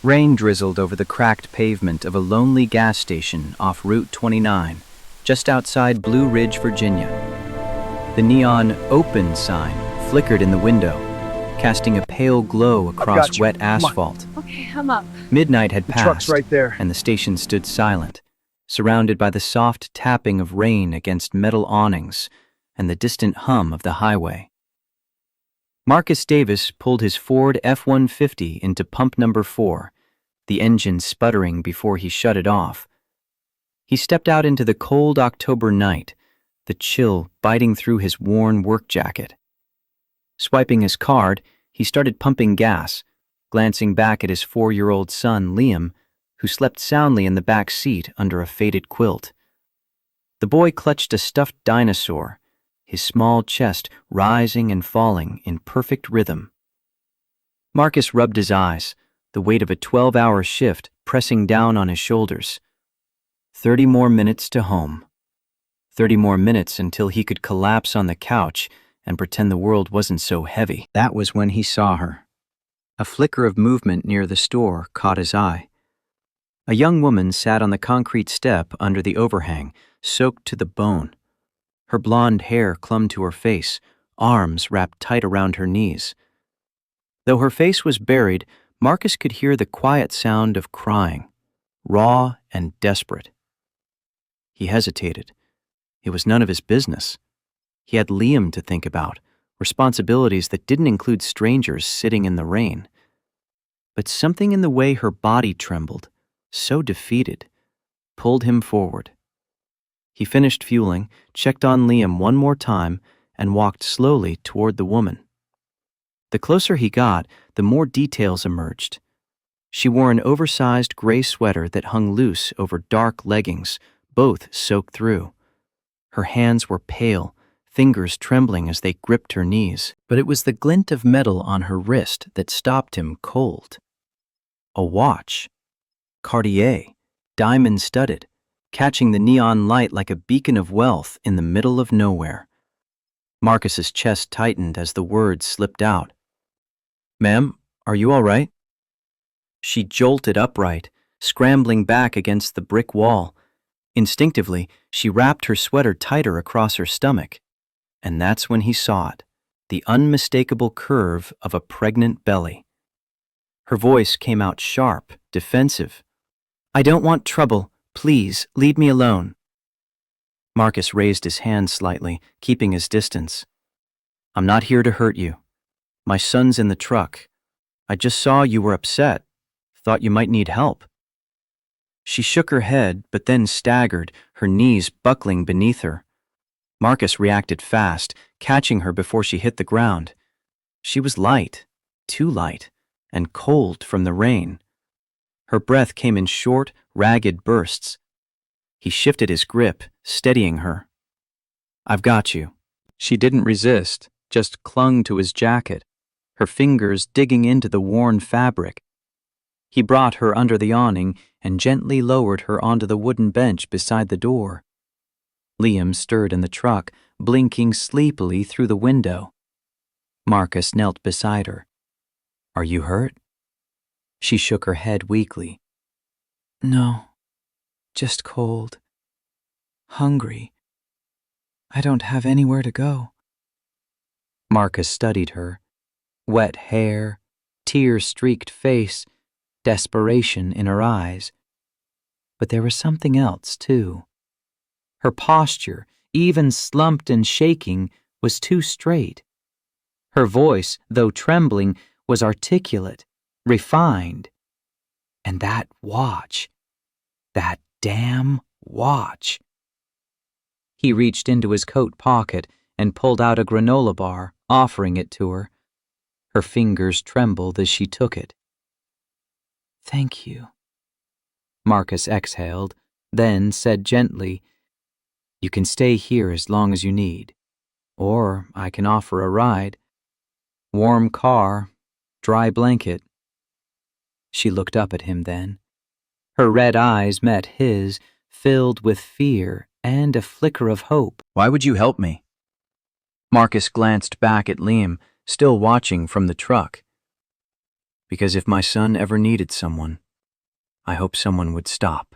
Rain drizzled over the cracked pavement of a lonely gas station off Route 29, just outside Blue Ridge, Virginia. The neon "Open" sign flickered in the window, casting a pale glow across wet asphalt. Okay, I'm up. Midnight had The truck's passed, right there. and the station stood silent, surrounded by the soft tapping of rain against metal awnings and the distant hum of the highway. Marcus Davis pulled his Ford F-150 into pump number 4, the engine sputtering before he shut it off. He stepped out into the cold October night, the chill biting through his worn work jacket. Swiping his card, he started pumping gas, glancing back at his 4-year-old son, Liam, who slept soundly in the back seat under a faded quilt. The boy clutched a stuffed dinosaur, his small chest rising and falling in perfect rhythm. Marcus rubbed his eyes, the weight of a 12-hour shift pressing down on his shoulders. 30 more minutes to home. 30 more minutes until he could collapse on the couch and pretend the world wasn't so heavy. That was when he saw her. A flicker of movement near the store caught his eye. A young woman sat on the concrete step under the overhang, soaked to the bone. Her blonde hair clung to her face, arms wrapped tight around her knees. Though her face was buried, Marcus could hear the quiet sound of crying, raw and desperate. He hesitated. It was none of his business. He had Liam to think about, responsibilities that didn't include strangers sitting in the rain. But something in the way her body trembled, so defeated, pulled him forward. He finished fueling, checked on Liam one more time, and walked slowly toward the woman. The closer he got, the more details emerged. She wore an oversized gray sweater that hung loose over dark leggings, both soaked through. Her hands were pale, fingers trembling as they gripped her knees, but it was the glint of metal on her wrist that stopped him cold. A watch. Cartier, diamond-studded, catching the neon light like a beacon of wealth in the middle of nowhere. Marcus's chest tightened as the words slipped out. "Ma'am, are you all right?" She jolted upright, scrambling back against the brick wall. Instinctively, she wrapped her sweater tighter across her stomach. And that's when he saw it, the unmistakable curve of a pregnant belly. Her voice came out sharp, defensive. "I don't want trouble. Please, leave me alone." Marcus raised his hand slightly, keeping his distance. "I'm not here to hurt you. My son's in the truck. I just saw you were upset. Thought you might need help." She shook her head, but then staggered, her knees buckling beneath her. Marcus reacted fast, catching her before she hit the ground. She was light, too light, and cold from the rain. Her breath came in short, ragged bursts. He shifted his grip, steadying her. "I've got you." She didn't resist, just clung to his jacket, her fingers digging into the worn fabric. He brought her under the awning and gently lowered her onto the wooden bench beside the door. Liam stirred in the truck, blinking sleepily through the window. Marcus knelt beside her. "Are you hurt?" She shook her head weakly. "No, just cold. Hungry. I don't have anywhere to go." Marcus studied her. Wet hair, tear-streaked face, desperation in her eyes. But there was something else, too. Her posture, even slumped and shaking, was too straight. Her voice, though trembling, was articulate, refined. And that watch, that damn watch. He reached into his coat pocket and pulled out a granola bar, offering it to her. Her fingers trembled as she took it. "Thank you," Marcus exhaled, then said gently, "You can stay here as long as you need. Or I can offer a ride. Warm car, dry blanket." She looked up at him then. Her red eyes met his, filled with fear and a flicker of hope. "Why would you help me?" Marcus glanced back at Liam, still watching from the truck. because if my son ever needed someone, I hope someone would stop.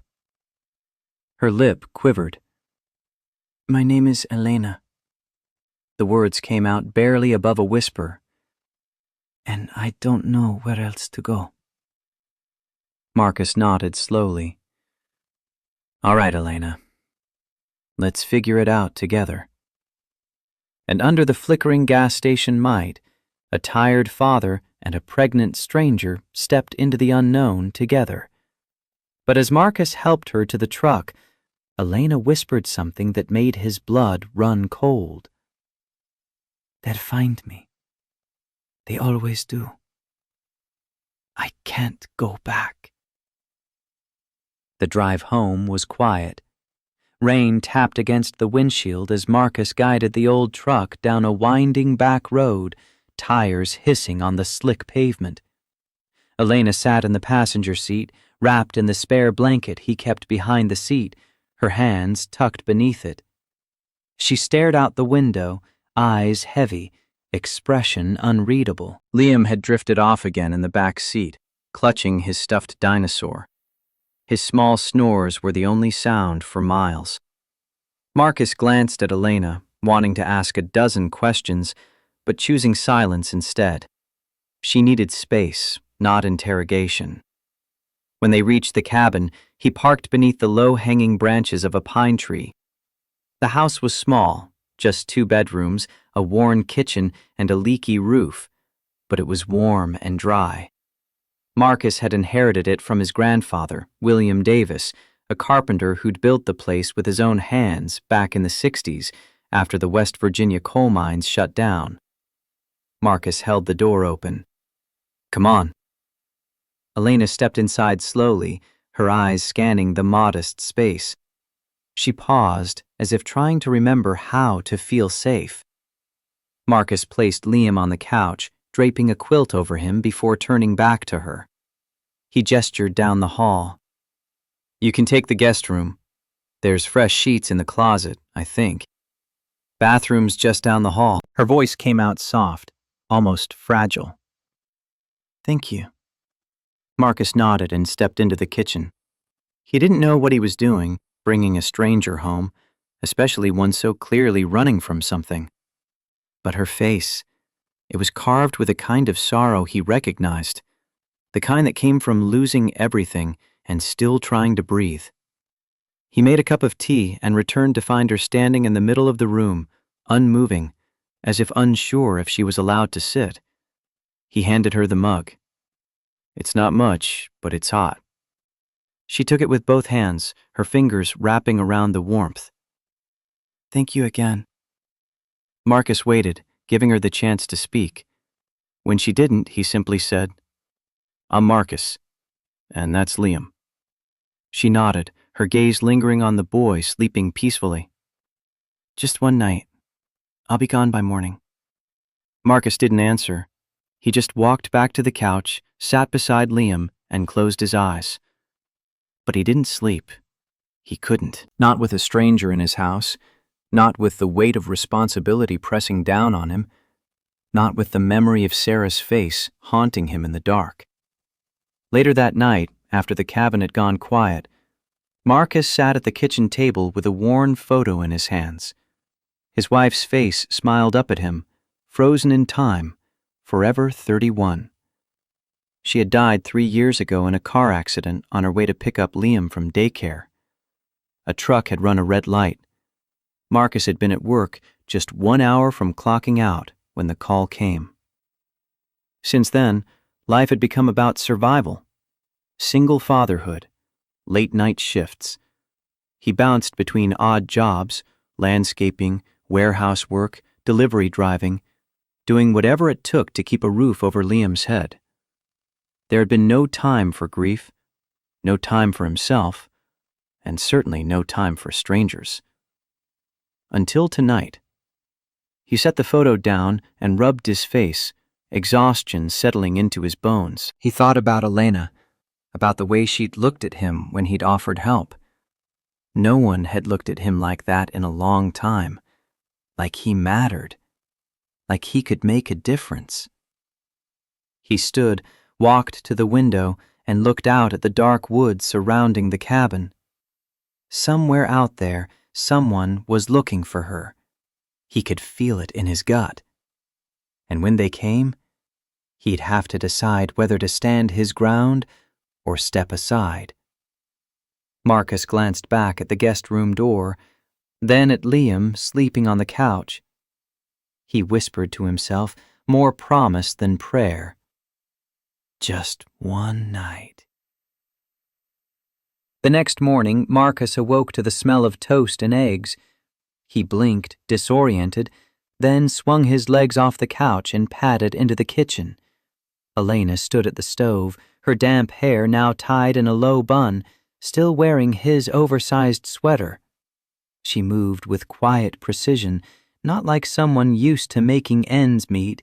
Her lip quivered. My name is Elena. The words came out barely above a whisper. And I don't know where else to go. Marcus nodded slowly. All right, Elena. Let's figure it out together. And under the flickering gas station light, a tired father and a pregnant stranger stepped into the unknown together. But as Marcus helped her to the truck, Elena whispered something that made his blood run cold. They'll find me. They always do. I can't go back. The drive home was quiet. Rain tapped against the windshield as Marcus guided the old truck down a winding back road, tires hissing on the slick pavement. Elena sat in the passenger seat, wrapped in the spare blanket he kept behind the seat, her hands tucked beneath it. She stared out the window, eyes heavy, expression unreadable. Liam had drifted off again in the back seat, clutching his stuffed dinosaur. His small snores were the only sound for miles. Marcus glanced at Elena, wanting to ask a dozen questions, but choosing silence instead. She needed space, not interrogation. When they reached the cabin, he parked beneath the low-hanging branches of a pine tree. The house was small, just 2 bedrooms, a worn kitchen, and a leaky roof, but it was warm and dry. Marcus had inherited it from his grandfather, William Davis, a carpenter who'd built the place with his own hands back in the 60s after the West Virginia coal mines shut down. Marcus held the door open. Come on. Elena stepped inside slowly, her eyes scanning the modest space. She paused, as if trying to remember how to feel safe. Marcus placed Liam on the couch, draping a quilt over him before turning back to her. He gestured down the hall. You can take the guest room. There's fresh sheets in the closet, I think. Bathroom's just down the hall. Her voice came out soft, almost fragile. Thank you. Marcus nodded and stepped into the kitchen. He didn't know what he was doing, bringing a stranger home, especially one so clearly running from something. But her face, it was carved with a kind of sorrow he recognized, the kind that came from losing everything and still trying to breathe. He made a cup of tea and returned to find her standing in the middle of the room, unmoving, as if unsure if she was allowed to sit. He handed her the mug. It's not much, but it's hot. She took it with both hands, her fingers wrapping around the warmth. Thank you again. Marcus waited, giving her the chance to speak. When she didn't, he simply said, I'm Marcus, and that's Liam. She nodded, her gaze lingering on the boy sleeping peacefully. Just one night. I'll be gone by morning. Marcus didn't answer. He just walked back to the couch, sat beside Liam, and closed his eyes. But he didn't sleep. He couldn't. Not with a stranger in his house, not with the weight of responsibility pressing down on him, not with the memory of Sarah's face haunting him in the dark. Later that night, after the cabin had gone quiet, Marcus sat at the kitchen table with a worn photo in his hands. His wife's face smiled up at him, frozen in time, forever 31. She had died 3 years ago in a car accident on her way to pick up Liam from daycare. A truck had run a red light. Marcus had been at work just 1 hour from clocking out when the call came. Since then, life had become about survival. Single fatherhood, late-night shifts. He bounced between odd jobs, landscaping, warehouse work, delivery driving, doing whatever it took to keep a roof over Liam's head. There had been no time for grief, no time for himself, and certainly no time for strangers. Until tonight. He set the photo down and rubbed his face, exhaustion settling into his bones. He thought about Elena, about the way she'd looked at him when he'd offered help. No one had looked at him like that in a long time, like he mattered, like he could make a difference. He stood, walked to the window, and looked out at the dark woods surrounding the cabin. Somewhere out there, someone was looking for her. He could feel it in his gut. And when they came, he'd have to decide whether to stand his ground or step aside. Marcus glanced back at the guest room door, then at Liam sleeping on the couch. He whispered to himself, more promise than prayer. Just one night. The next morning, Marcus awoke to the smell of toast and eggs. He blinked, disoriented, then swung his legs off the couch and padded into the kitchen. Elena stood at the stove, her damp hair now tied in a low bun, still wearing his oversized sweater. She moved with quiet precision, not like someone used to making ends meet,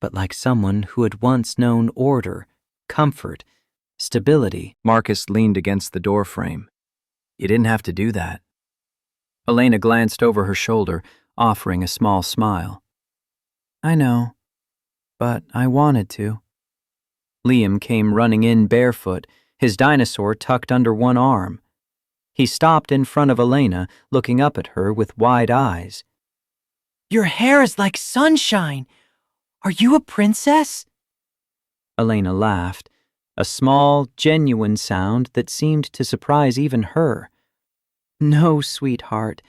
but like someone who had once known order, comfort, stability. Marcus leaned against the doorframe. You didn't have to do that. Elena glanced over her shoulder, offering a small smile. I know, but I wanted to. Liam came running in barefoot, his dinosaur tucked under one arm. He stopped in front of Elena, looking up at her with wide eyes. Your hair is like sunshine. Are you a princess? Elena laughed, a small, genuine sound that seemed to surprise even her. No, sweetheart,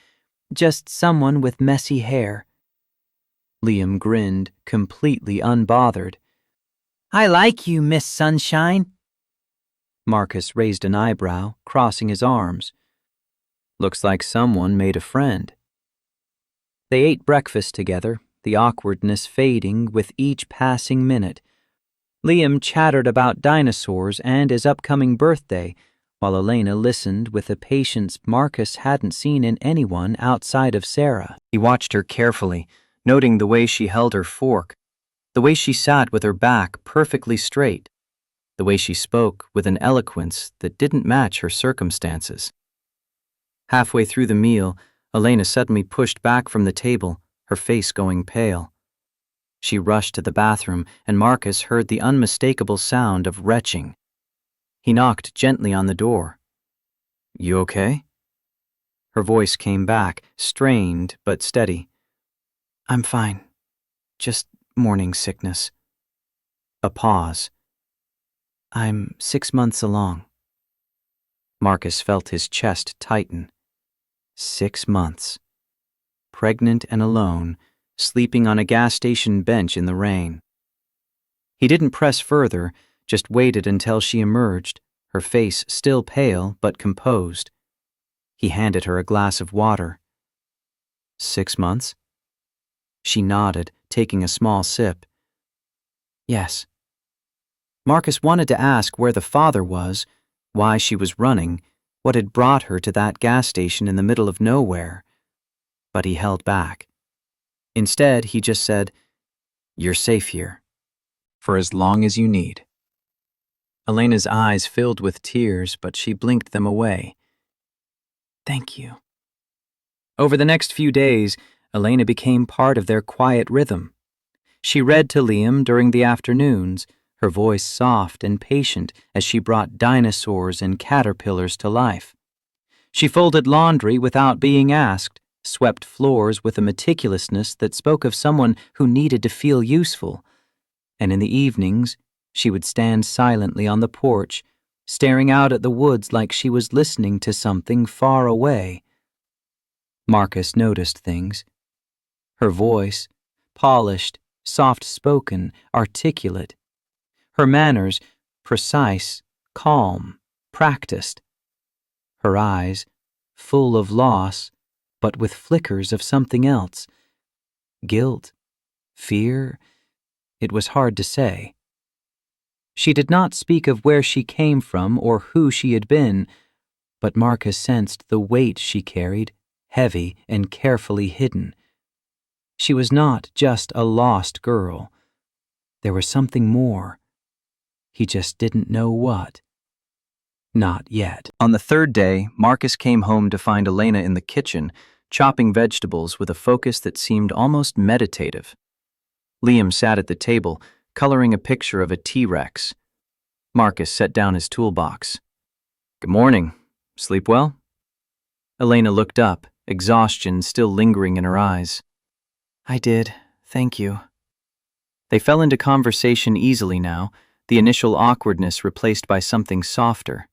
just someone with messy hair. Liam grinned, completely unbothered. I like you, Miss Sunshine. Marcus raised an eyebrow, crossing his arms. Looks like someone made a friend. They ate breakfast together, the awkwardness fading with each passing minute. Liam chattered about dinosaurs and his upcoming birthday, while Elena listened with a patience Marcus hadn't seen in anyone outside of Sarah. He watched her carefully, noting the way she held her fork, the way she sat with her back perfectly straight, the way she spoke with an eloquence that didn't match her circumstances. Halfway through the meal, Elena suddenly pushed back from the table, her face going pale. She rushed to the bathroom, and Marcus heard the unmistakable sound of retching. He knocked gently on the door. You okay? Her voice came back, strained but steady. I'm fine. Just morning sickness. A pause. I'm 6 months along. Marcus felt his chest tighten. 6 months. Pregnant and alone, sleeping on a gas station bench in the rain. He didn't press further, just waited until she emerged, her face still pale but composed. He handed her a glass of water. 6 months? She nodded, taking a small sip. Yes. Marcus wanted to ask where the father was, why she was running, what had brought her to that gas station in the middle of nowhere. But he held back. Instead, he just said, You're safe here. For as long as you need. Elena's eyes filled with tears, but she blinked them away. Thank you. Over the next few days, Elena became part of their quiet rhythm. She read to Liam during the afternoons, her voice soft and patient as she brought dinosaurs and caterpillars to life. She folded laundry without being asked, swept floors with a meticulousness that spoke of someone who needed to feel useful. And in the evenings, she would stand silently on the porch, staring out at the woods like she was listening to something far away. Marcus noticed things. Her voice, polished, soft-spoken, articulate. Her manners, precise, calm, practiced. Her eyes, full of loss, but with flickers of something else. Guilt, fear, it was hard to say. She did not speak of where she came from or who she had been, but Marcus sensed the weight she carried, heavy and carefully hidden. She was not just a lost girl. There was something more. He just didn't know what. Not yet. On the third day, Marcus came home to find Elena in the kitchen, chopping vegetables with a focus that seemed almost meditative. Liam sat at the table, coloring a picture of a T-Rex. Marcus set down his toolbox. Good morning. Sleep well? Elena looked up, exhaustion still lingering in her eyes. I did, thank you. They fell into conversation easily now, the initial awkwardness replaced by something softer.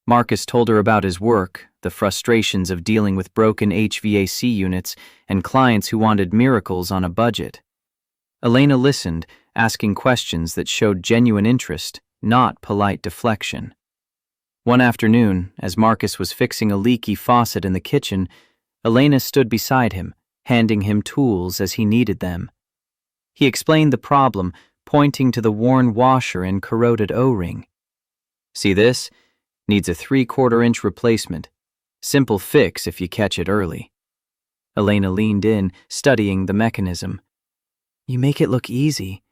Marcus told her about his work, the frustrations of dealing with broken HVAC units and clients who wanted miracles on a budget. Elena listened, asking questions that showed genuine interest, not polite deflection. One afternoon, as Marcus was fixing a leaky faucet in the kitchen, Elena stood beside him, handing him tools as he needed them. He explained the problem, pointing to the worn washer and corroded O-ring. See this? Needs a 3/4-inch replacement. Simple fix if you catch it early. Elena leaned in, studying the mechanism. You make it look easy.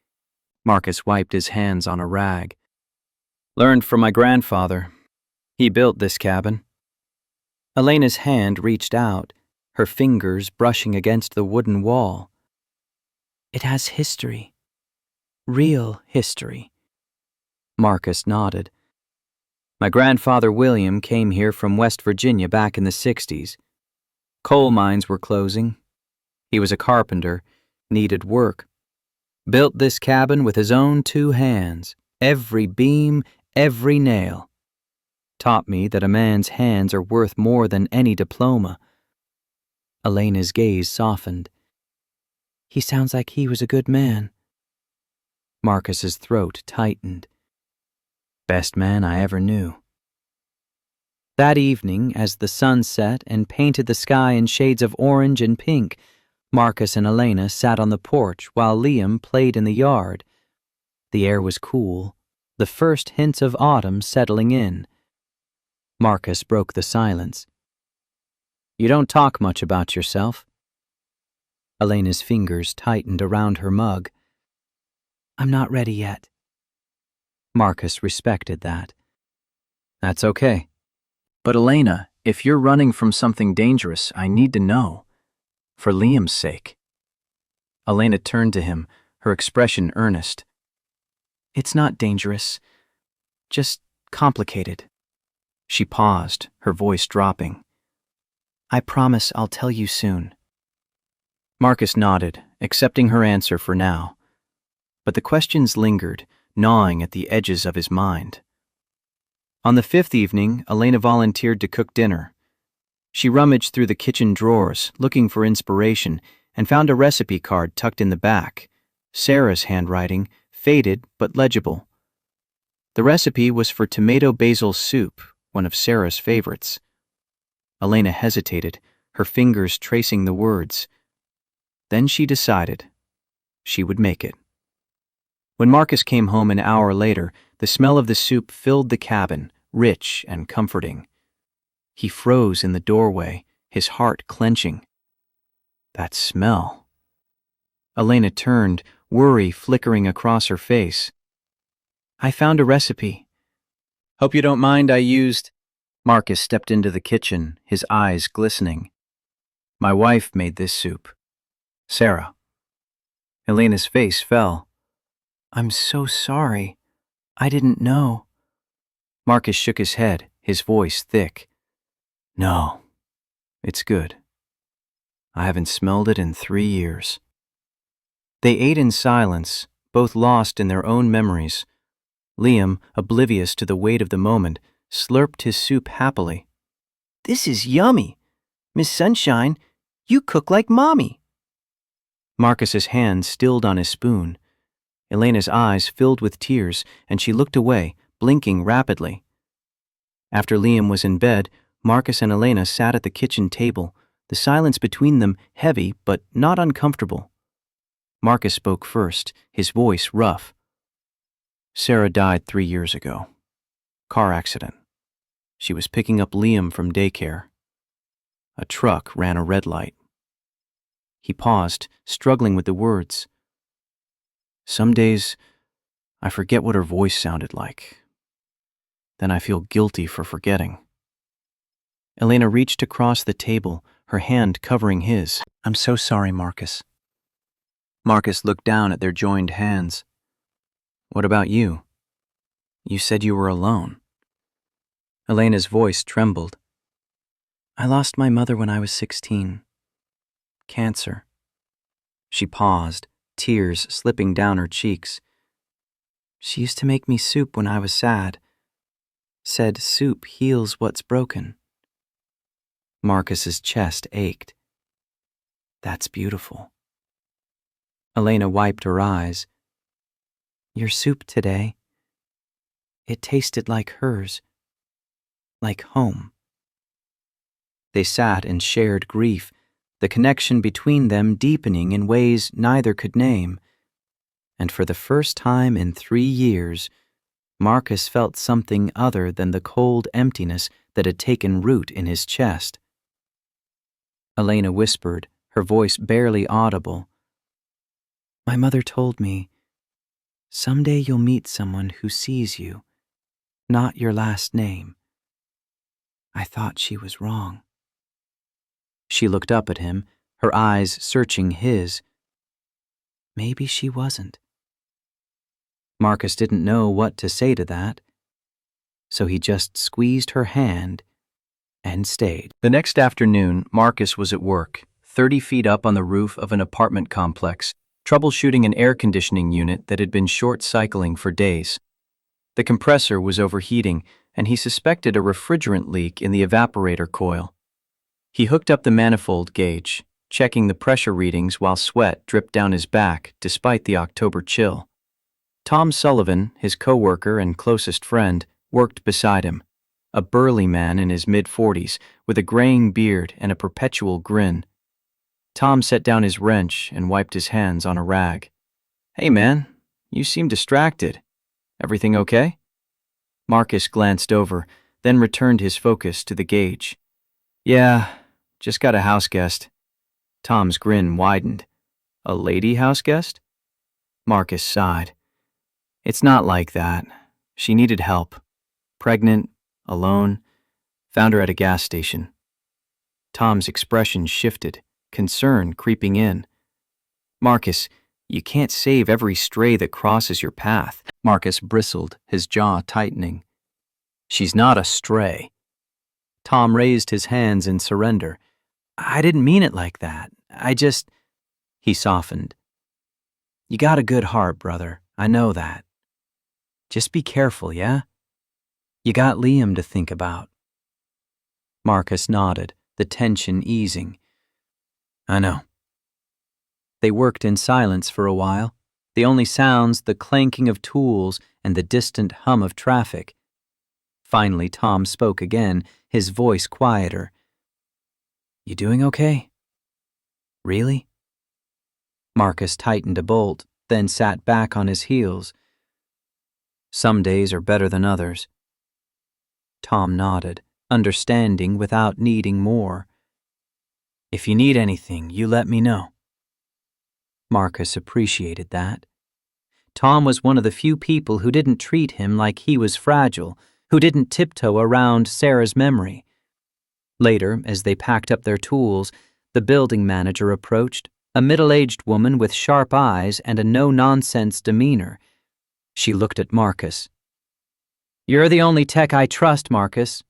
Marcus wiped his hands on a rag. Learned from my grandfather. He built this cabin. Elena's hand reached out, her fingers brushing against the wooden wall. It has history. Real history. Marcus nodded. My grandfather William came here from West Virginia back in the 60s. Coal mines were closing. He was a carpenter, needed work. Built this cabin with his own 2 hands, every beam, every nail. Taught me that a man's hands are worth more than any diploma. Elena's gaze softened. He sounds like he was a good man. Marcus's throat tightened. Best man I ever knew. That evening, as the sun set and painted the sky in shades of orange and pink, Marcus and Elena sat on the porch while Liam played in the yard. The air was cool, the first hints of autumn settling in. Marcus broke the silence. You don't talk much about yourself. Elena's fingers tightened around her mug. I'm not ready yet. Marcus respected that. That's okay. But Elena, if you're running from something dangerous, I need to know. For Liam's sake. Elena turned to him, her expression earnest. It's not dangerous. Just complicated. She paused, her voice dropping. I promise I'll tell you soon. Marcus nodded, accepting her answer for now. But the questions lingered, gnawing at the edges of his mind. On the 5th evening, Elena volunteered to cook dinner. She rummaged through the kitchen drawers, looking for inspiration, and found a recipe card tucked in the back. Sarah's handwriting, faded but legible. The recipe was for tomato basil soup, one of Sarah's favorites. Elena hesitated, her fingers tracing the words. Then she decided she would make it. When Marcus came home an hour later, the smell of the soup filled the cabin, rich and comforting. He froze in the doorway, his heart clenching. That smell. Elena turned, worry flickering across her face. I found a recipe. Hope you don't mind I used... Marcus stepped into the kitchen, his eyes glistening. My wife made this soup. Sarah. Elena's face fell. I'm so sorry. I didn't know. Marcus shook his head, his voice thick. No, it's good. I haven't smelled it in 3 years. They ate in silence, both lost in their own memories. Liam, oblivious to the weight of the moment, slurped his soup happily. This is yummy. Miss Sunshine, you cook like Mommy. Marcus's hand stilled on his spoon. Elena's eyes filled with tears, and she looked away, blinking rapidly. After Liam was in bed, Marcus and Elena sat at the kitchen table, the silence between them heavy but not uncomfortable. Marcus spoke first, his voice rough. Sarah died 3 years ago. Car accident. She was picking up Liam from daycare. A truck ran a red light. He paused, struggling with the words. Some days, I forget what her voice sounded like. Then I feel guilty for forgetting. Elena reached across the table, her hand covering his. I'm so sorry, Marcus. Marcus looked down at their joined hands. What about you? You said you were alone. Elena's voice trembled. I lost my mother when I was 16. Cancer. She paused, tears slipping down her cheeks. She used to make me soup when I was sad. Said soup heals what's broken. Marcus's chest ached. That's beautiful. Elena wiped her eyes. Your soup today, it tasted like hers, like home. They sat and shared grief, the connection between them deepening in ways neither could name. And for the first time in 3 years, Marcus felt something other than the cold emptiness that had taken root in his chest. Elena whispered, her voice barely audible. My mother told me, someday you'll meet someone who sees you, not your last name. I thought she was wrong. She looked up at him, her eyes searching his. Maybe she wasn't. Marcus didn't know what to say to that, so he just squeezed her hand and stayed. The next afternoon, Marcus was at work, 30 feet up on the roof of an apartment complex, troubleshooting an air conditioning unit that had been short-cycling for days. The compressor was overheating, and he suspected a refrigerant leak in the evaporator coil. He hooked up the manifold gauge, checking the pressure readings while sweat dripped down his back despite the October chill. Tom Sullivan, his co-worker and closest friend, worked beside him, a burly man in his mid-40s with a graying beard and a perpetual grin. Tom set down his wrench and wiped his hands on a rag. Hey man, you seem distracted. Everything okay? Marcus glanced over, then returned his focus to the gauge. Yeah, just got a house guest. Tom's grin widened. A lady house guest? Marcus sighed. It's not like that. She needed help. Pregnant, alone, found her at a gas station. Tom's expression shifted, concern creeping in. Marcus, you can't save every stray that crosses your path. Marcus bristled, his jaw tightening. She's not a stray. Tom raised his hands in surrender. I didn't mean it like that. He softened. You got a good heart, brother. I know that. Just be careful, yeah? You got Liam to think about. Marcus nodded, the tension easing. I know. They worked in silence for a while, the only sounds the clanking of tools and the distant hum of traffic. Finally, Tom spoke again, his voice quieter. You doing okay? Really? Marcus tightened a bolt, then sat back on his heels. Some days are better than others. Tom nodded, understanding without needing more. If you need anything, you let me know. Marcus appreciated that. Tom was one of the few people who didn't treat him like he was fragile, who didn't tiptoe around Sarah's memory. Later, as they packed up their tools, the building manager approached, a middle-aged woman with sharp eyes and a no-nonsense demeanor. She looked at Marcus. You're the only tech I trust, Marcus.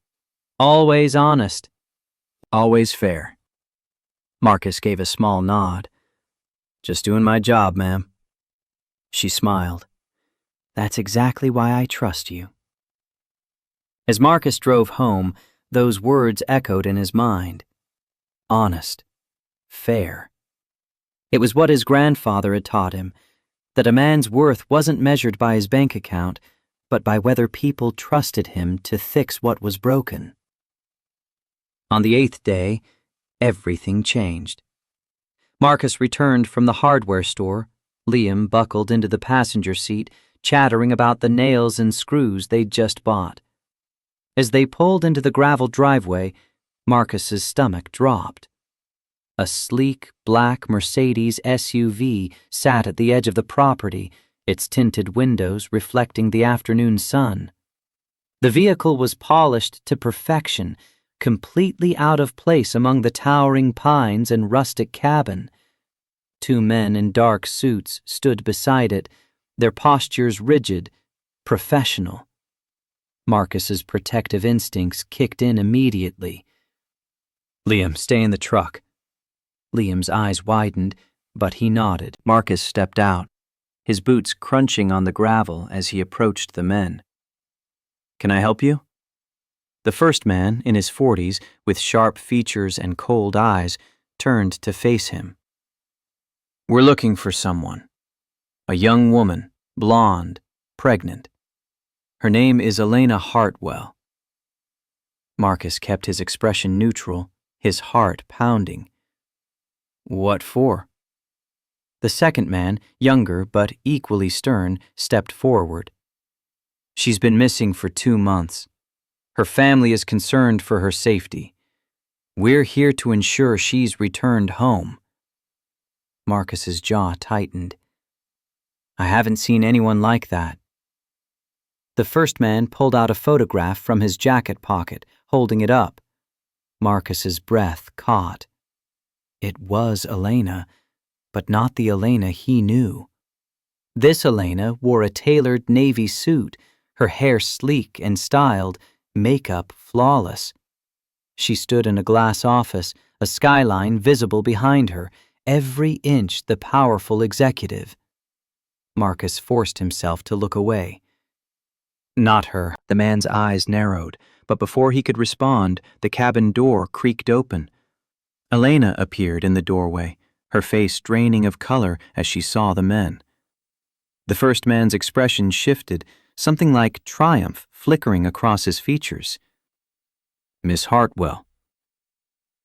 Always honest. Always fair. Marcus gave a small nod. Just doing my job, ma'am. She smiled. That's exactly why I trust you. As Marcus drove home, those words echoed in his mind. Honest. Fair. It was what his grandfather had taught him, that a man's worth wasn't measured by his bank account, but by whether people trusted him to fix what was broken. On the 8th day, everything changed. Marcus returned from the hardware store, Liam buckled into the passenger seat, chattering about the nails and screws they'd just bought. As they pulled into the gravel driveway, Marcus's stomach dropped. A sleek, black Mercedes SUV sat at the edge of the property, its tinted windows reflecting the afternoon sun. The vehicle was polished to perfection, completely out of place among the towering pines and rustic cabin. 2 men in dark suits stood beside it, their postures rigid, professional. Marcus's protective instincts kicked in immediately. "Liam, stay in the truck." Liam's eyes widened, but he nodded. Marcus stepped out, his boots crunching on the gravel as he approached the men. "Can I help you?" The first man, in his 40s, with sharp features and cold eyes, turned to face him. "We're looking for someone. A young woman, blonde, pregnant. Her name is Elena Hartwell." Marcus kept his expression neutral, his heart pounding. "What for?" The second man, younger but equally stern, stepped forward. "She's been missing for 2 months. Her family is concerned for her safety. We're here to ensure she's returned home." Marcus's jaw tightened. "I haven't seen anyone like that." The first man pulled out a photograph from his jacket pocket, holding it up. Marcus's breath caught. It was Elena, but not the Elena he knew. This Elena wore a tailored navy suit, her hair sleek and styled, makeup flawless. She stood in a glass office, a skyline visible behind her, every inch the powerful executive. Marcus forced himself to look away. "Not her." The man's eyes narrowed, but before he could respond, the cabin door creaked open. Elena appeared in the doorway, her face draining of color as she saw the men. The first man's expression shifted, something like triumph flickering across his features. "Miss Hartwell."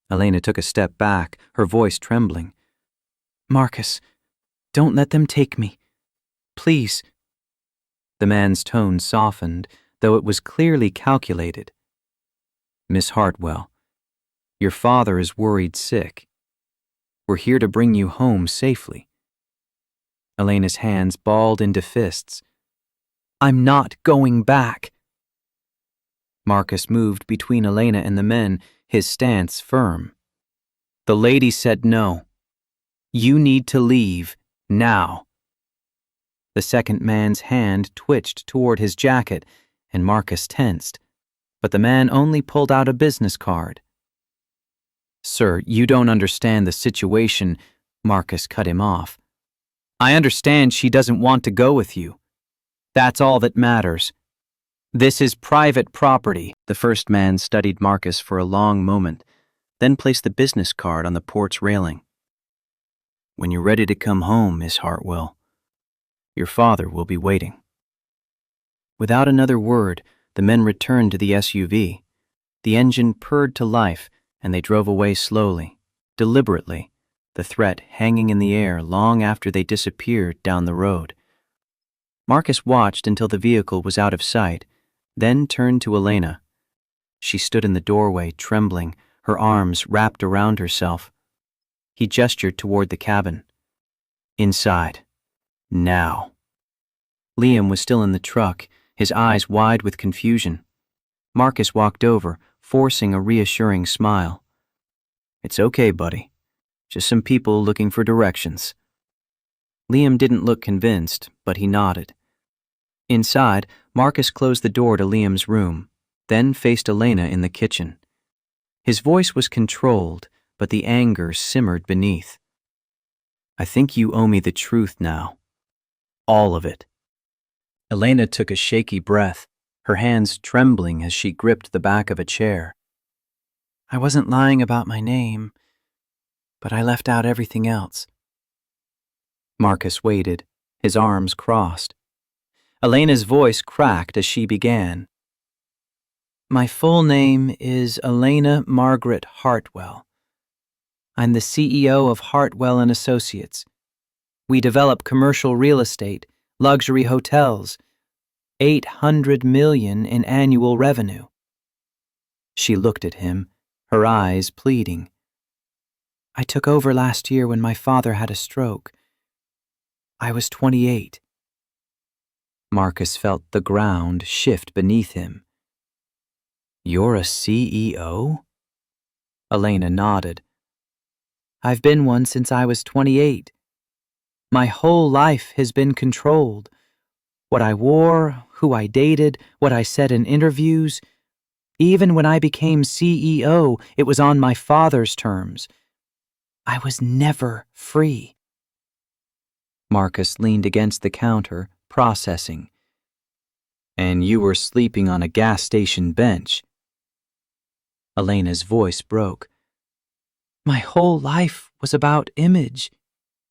Elena took a step back, her voice trembling. "Marcus, don't let them take me. Please." The man's tone softened, though it was clearly calculated. "Miss Hartwell, your father is worried sick. We're here to bring you home safely." Elena's hands balled into fists. "I'm not going back." Marcus moved between Elena and the men, his stance firm. "The lady said no. You need to leave, now." The second man's hand twitched toward his jacket, and Marcus tensed, but the man only pulled out a business card. "Sir, you don't understand the situation," Marcus cut him off. "I understand she doesn't want to go with you. That's all that matters. This is private property." The first man studied Marcus for a long moment, then placed the business card on the porch railing. "When you're ready to come home, Miss Hartwell, your father will be waiting." Without another word, the men returned to the SUV. The engine purred to life, and they drove away slowly, deliberately, the threat hanging in the air long after they disappeared down the road. Marcus watched until the vehicle was out of sight, then turned to Elena. She stood in the doorway, trembling, her arms wrapped around herself. He gestured toward the cabin. "Inside. Now." Liam was still in the truck, his eyes wide with confusion. Marcus walked over, forcing a reassuring smile. "It's okay, buddy. Just some people looking for directions." Liam didn't look convinced, but he nodded. Inside, Marcus closed the door to Liam's room, then faced Elena in the kitchen. His voice was controlled, but the anger simmered beneath. "I think you owe me the truth now. All of it." Elena took a shaky breath, her hands trembling as she gripped the back of a chair. "I wasn't lying about my name, but I left out everything else." Marcus waited, his arms crossed. Elena's voice cracked as she began. "My full name is Elena Margaret Hartwell. I'm the CEO of Hartwell & Associates. We develop commercial real estate, luxury hotels, $800 million in annual revenue." She looked at him, her eyes pleading. "I took over last year when my father had a stroke. I was 28. Marcus felt the ground shift beneath him. "You're a CEO?" Elena nodded. "I've been one since I was 28. My whole life has been controlled. what I wore, who I dated, what I said in interviews. Even when I became CEO, it was on my father's terms. I was never free. Marcus leaned against the counter, processing. And you were sleeping on a gas station bench. Elena's voice broke. My whole life was about image,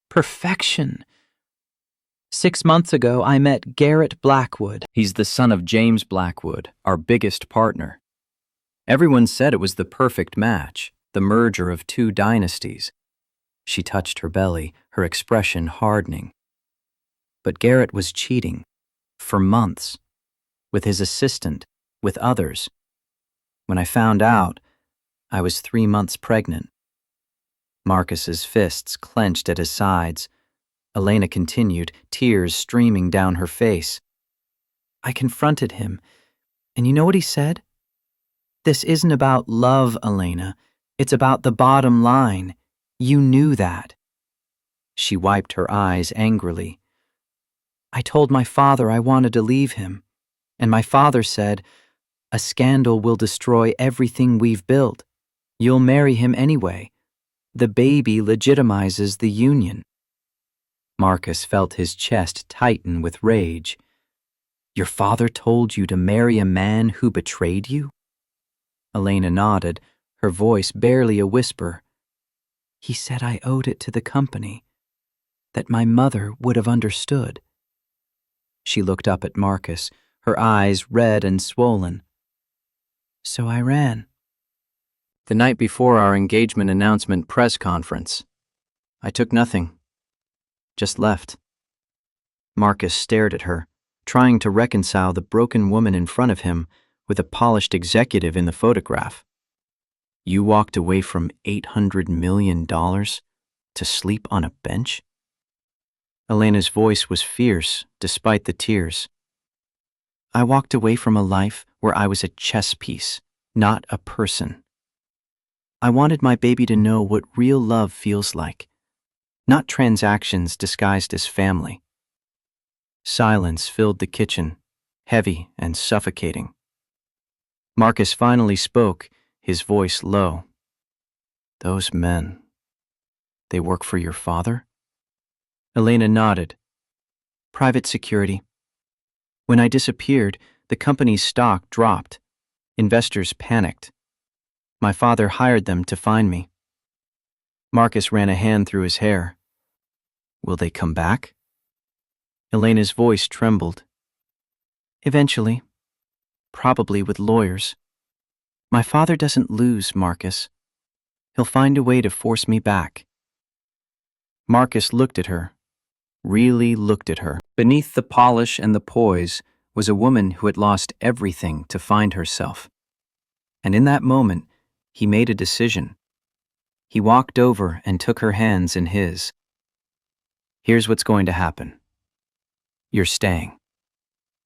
perfection. 6 months ago, I met Garrett Blackwood. He's the son of James Blackwood, our biggest partner. Everyone said it was the perfect match, the merger of two dynasties. She touched her belly, her expression hardening. But Garrett was cheating. For months. With his assistant, with others. When I found out, I was 3 months pregnant. Marcus's fists clenched at his sides. Elena continued, tears streaming down her face. I confronted him, and you know what he said? This isn't about love, Elena. It's about the bottom line. You knew that. She wiped her eyes angrily. I told my father I wanted to leave him, and my father said, a scandal will destroy everything we've built. You'll marry him anyway. The baby legitimizes the union. Marcus felt his chest tighten with rage. Your father told you to marry a man who betrayed you? Elena nodded, her voice barely a whisper. He said I owed it to the company, that my mother would have understood. She looked up at Marcus, her eyes red and swollen. So I ran. The night before our engagement announcement press conference, I took nothing. Just left. Marcus stared at her, trying to reconcile the broken woman in front of him with a polished executive in the photograph. You walked away from $800 million to sleep on a bench? Elena's voice was fierce, despite the tears. I walked away from a life where I was a chess piece, not a person. I wanted my baby to know what real love feels like, not transactions disguised as family. Silence filled the kitchen, heavy and suffocating. Marcus finally spoke, his voice low. Those men, they work for your father? Elena nodded. Private security. When I disappeared, the company's stock dropped. Investors panicked. My father hired them to find me. Marcus ran a hand through his hair. Will they come back? Elena's voice trembled. Eventually. Probably with lawyers. My father doesn't lose, Marcus. He'll find a way to force me back. Marcus looked at her, really looked at her. Beneath the polish and the poise was a woman who had lost everything to find herself. And in that moment, he made a decision. He walked over and took her hands in his. Here's what's going to happen. You're staying.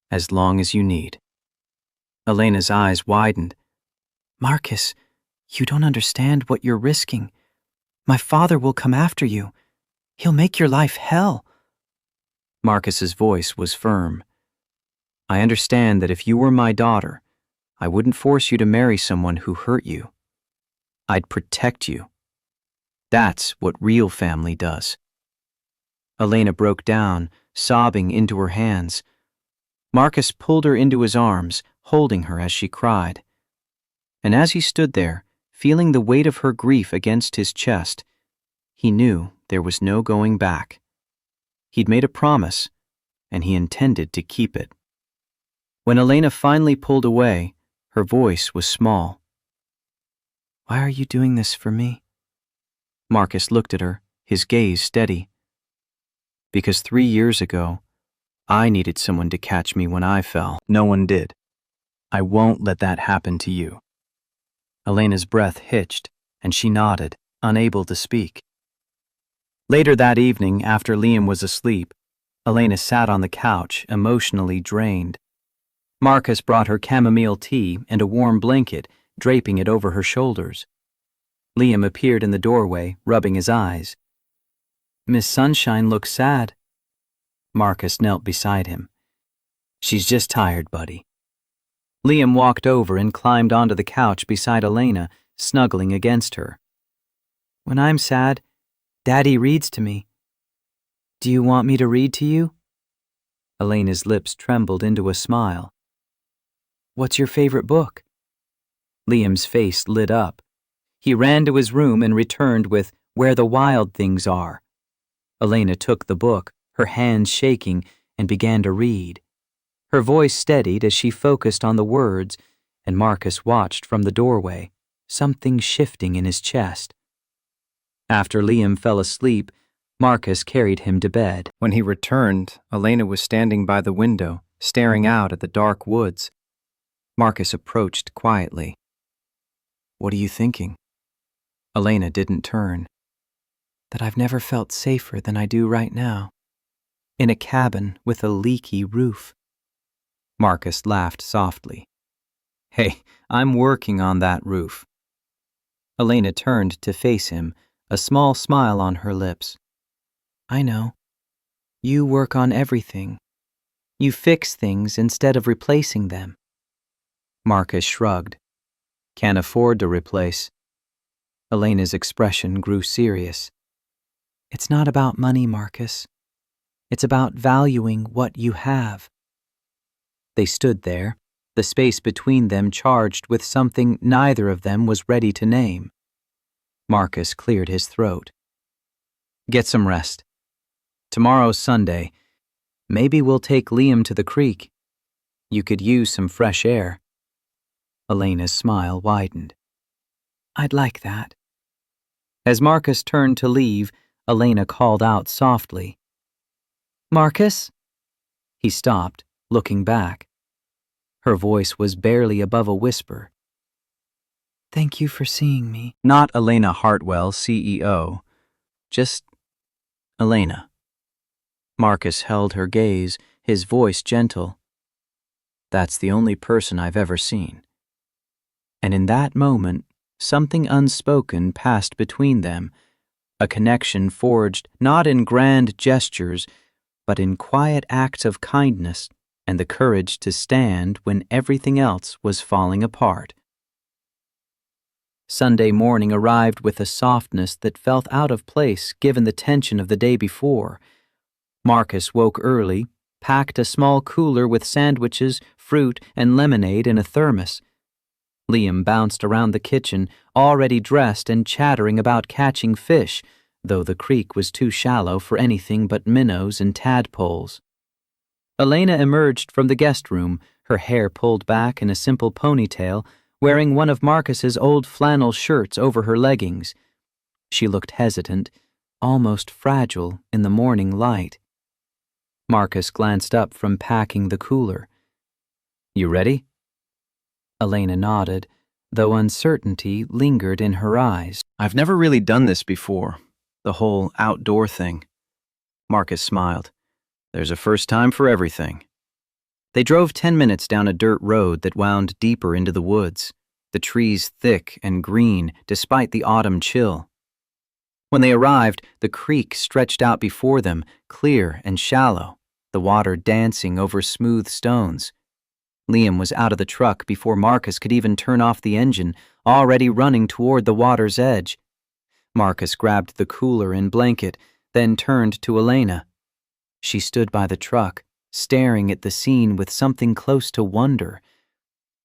As long as you need. Elena's eyes widened. Marcus, you don't understand what you're risking. My father will come after you. He'll make your life hell. Marcus's voice was firm. I understand that if you were my daughter, I wouldn't force you to marry someone who hurt you. I'd protect you. That's what real family does. Elena broke down, sobbing into her hands. Marcus pulled her into his arms, holding her as she cried. And as he stood there, feeling the weight of her grief against his chest, he knew there was no going back. He'd made a promise, and he intended to keep it. When Elena finally pulled away, her voice was small. Why are you doing this for me? Marcus looked at her, his gaze steady. Because 3 years ago, I needed someone to catch me when I fell. No one did. I won't let that happen to you. Elena's breath hitched, and she nodded, unable to speak. Later that evening, after Liam was asleep, Elena sat on the couch, emotionally drained. Marcus brought her chamomile tea and a warm blanket, draping it over her shoulders. Liam appeared in the doorway, rubbing his eyes. Miss Sunshine looks sad. Marcus knelt beside him. She's just tired, buddy. Liam walked over and climbed onto the couch beside Elena, snuggling against her. When I'm sad, Daddy reads to me. Do you want me to read to you? Elena's lips trembled into a smile. What's your favorite book? Liam's face lit up. He ran to his room and returned with Where the Wild Things Are. Elena took the book, her hands shaking, and began to read. Her voice steadied as she focused on the words, and Marcus watched from the doorway, something shifting in his chest. After Liam fell asleep, Marcus carried him to bed. When he returned, Elena was standing by the window, staring out at the dark woods. Marcus approached quietly. What are you thinking? Elena didn't turn. That I've never felt safer than I do right now. In a cabin with a leaky roof. Marcus laughed softly. Hey, I'm working on that roof. Elena turned to face him, a small smile on her lips. I know. You work on everything. You fix things instead of replacing them. Marcus shrugged. Can't afford to replace. Elena's expression grew serious. It's not about money, Marcus. It's about valuing what you have. They stood there, the space between them charged with something neither of them was ready to name. Marcus cleared his throat. Get some rest. Tomorrow's Sunday. Maybe we'll take Liam to the creek. You could use some fresh air. Elena's smile widened. I'd like that. As Marcus turned to leave, Elena called out softly. Marcus? He stopped, looking back. Her voice was barely above a whisper. Thank you for seeing me. Not Elena Hartwell, CEO. Just Elena. Marcus held her gaze, his voice gentle. That's the only person I've ever seen. And in that moment, something unspoken passed between them, a connection forged not in grand gestures, but in quiet acts of kindness and the courage to stand when everything else was falling apart. Sunday morning arrived with a softness that felt out of place given the tension of the day before. Marcus woke early, packed a small cooler with sandwiches, fruit, and lemonade in a thermos. Liam bounced around the kitchen, already dressed and chattering about catching fish, though the creek was too shallow for anything but minnows and tadpoles. Elena emerged from the guest room, her hair pulled back in a simple ponytail, wearing one of Marcus's old flannel shirts over her leggings. She looked hesitant, almost fragile in the morning light. Marcus glanced up from packing the cooler. You ready? Elena nodded, though uncertainty lingered in her eyes. I've never really done this before, the whole outdoor thing. Marcus smiled. There's a first time for everything. They drove 10 minutes down a dirt road that wound deeper into the woods, the trees thick and green despite the autumn chill. When they arrived, the creek stretched out before them, clear and shallow, the water dancing over smooth stones. Liam was out of the truck before Marcus could even turn off the engine, already running toward the water's edge. Marcus grabbed the cooler and blanket, then turned to Elena. She stood by the truck, staring at the scene with something close to wonder.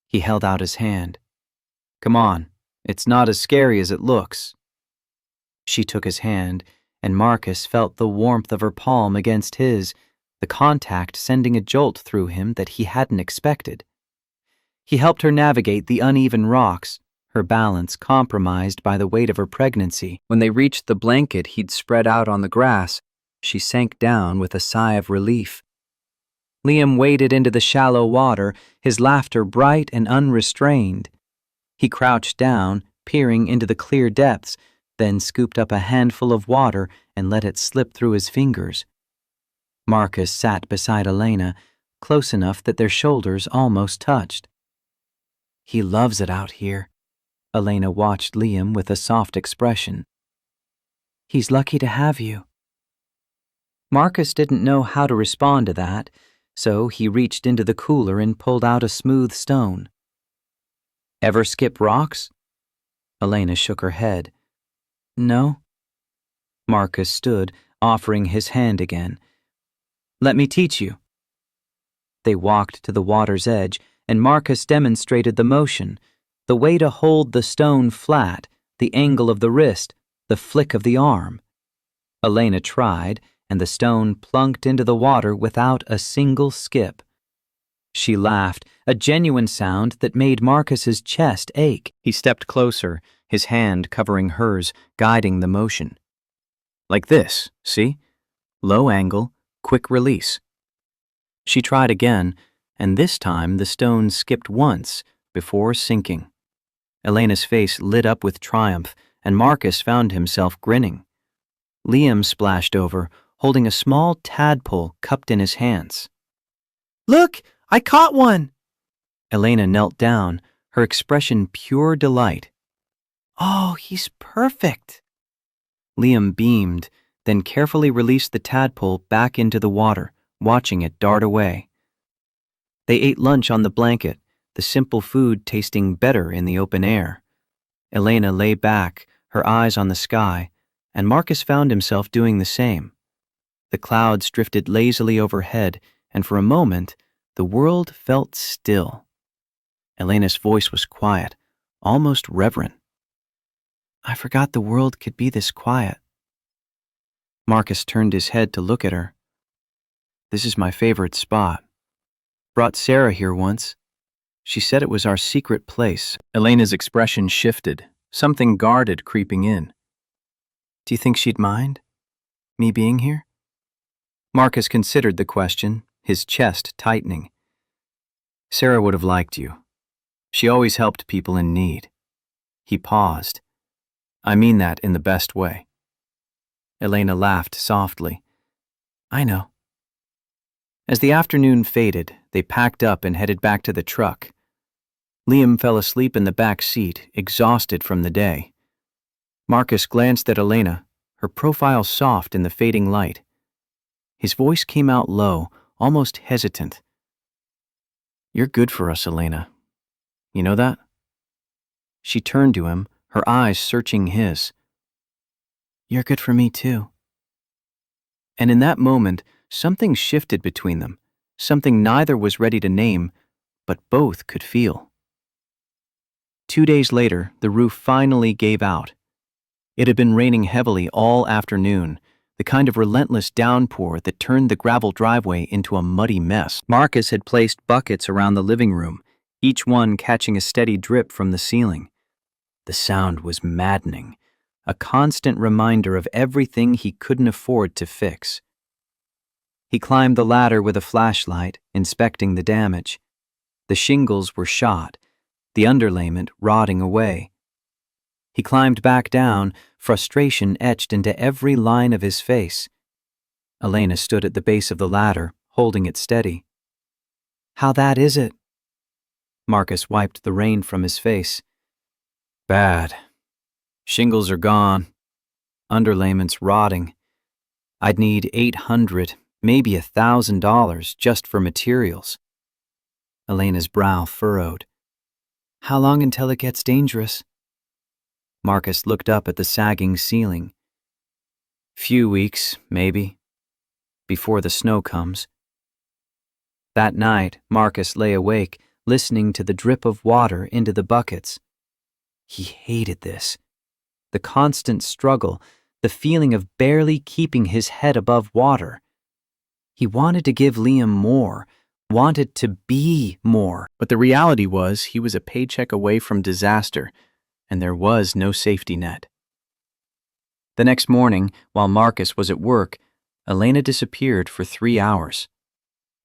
He held out his hand. Come on, it's not as scary as it looks. She took his hand, and Marcus felt the warmth of her palm against his, the contact sending a jolt through him that he hadn't expected. He helped her navigate the uneven rocks, her balance compromised by the weight of her pregnancy. When they reached the blanket he'd spread out on the grass, she sank down with a sigh of relief. Liam waded into the shallow water, his laughter bright and unrestrained. He crouched down, peering into the clear depths, then scooped up a handful of water and let it slip through his fingers. Marcus sat beside Elena, close enough that their shoulders almost touched. He loves it out here. Elena watched Liam with a soft expression. He's lucky to have you. Marcus didn't know how to respond to that, so he reached into the cooler and pulled out a smooth stone. Ever skip rocks? Elena shook her head. No. Marcus stood, offering his hand again. Let me teach you. They walked to the water's edge, and Marcus demonstrated the motion, the way to hold the stone flat, the angle of the wrist, the flick of the arm. Elena tried, and the stone plunked into the water without a single skip. She laughed, a genuine sound that made Marcus's chest ache. He stepped closer, his hand covering hers, guiding the motion. Like this, see? Low angle, quick release. She tried again, and this time the stone skipped once before sinking. Elena's face lit up with triumph, and Marcus found himself grinning. Liam splashed over, holding a small tadpole cupped in his hands. Look, I caught one! Elena knelt down, her expression pure delight. Oh, he's perfect! Liam beamed, then carefully released the tadpole back into the water, watching it dart away. They ate lunch on the blanket, the simple food tasting better in the open air. Elena lay back, her eyes on the sky, and Marcus found himself doing the same. The clouds drifted lazily overhead, and for a moment, the world felt still. Elena's voice was quiet, almost reverent. I forgot the world could be this quiet. Marcus turned his head to look at her. This is my favorite spot. Brought Sarah here once. She said it was our secret place. Elena's expression shifted, something guarded creeping in. Do you think she'd mind? Me being here? Marcus considered the question, his chest tightening. Sarah would have liked you. She always helped people in need. He paused. I mean that in the best way. Elena laughed softly. I know. As the afternoon faded, they packed up and headed back to the truck. Liam fell asleep in the back seat, exhausted from the day. Marcus glanced at Elena, her profile soft in the fading light. His voice came out low, almost hesitant. You're good for us, Elena. You know that? She turned to him, her eyes searching his. You're good for me, too. And in that moment, something shifted between them, something neither was ready to name, but both could feel. 2 days later, the roof finally gave out. It had been raining heavily all afternoon, the kind of relentless downpour that turned the gravel driveway into a muddy mess. Marcus had placed buckets around the living room, each one catching a steady drip from the ceiling. The sound was maddening, a constant reminder of everything he couldn't afford to fix. He climbed the ladder with a flashlight, inspecting the damage. The shingles were shot, the underlayment rotting away. He climbed back down, frustration etched into every line of his face. Elena stood at the base of the ladder, holding it steady. How bad is it? Marcus wiped the rain from his face. Bad. Shingles are gone. Underlayment's rotting. I'd need $800, maybe $1,000 just for materials. Elena's brow furrowed. How long until it gets dangerous? Marcus looked up at the sagging ceiling. Few weeks, maybe, before the snow comes. That night, Marcus lay awake, listening to the drip of water into the buckets. He hated this. The constant struggle, the feeling of barely keeping his head above water. He wanted to give Liam more, wanted to be more. But the reality was he was a paycheck away from disaster, and there was no safety net. The next morning, while Marcus was at work, Elena disappeared for 3 hours.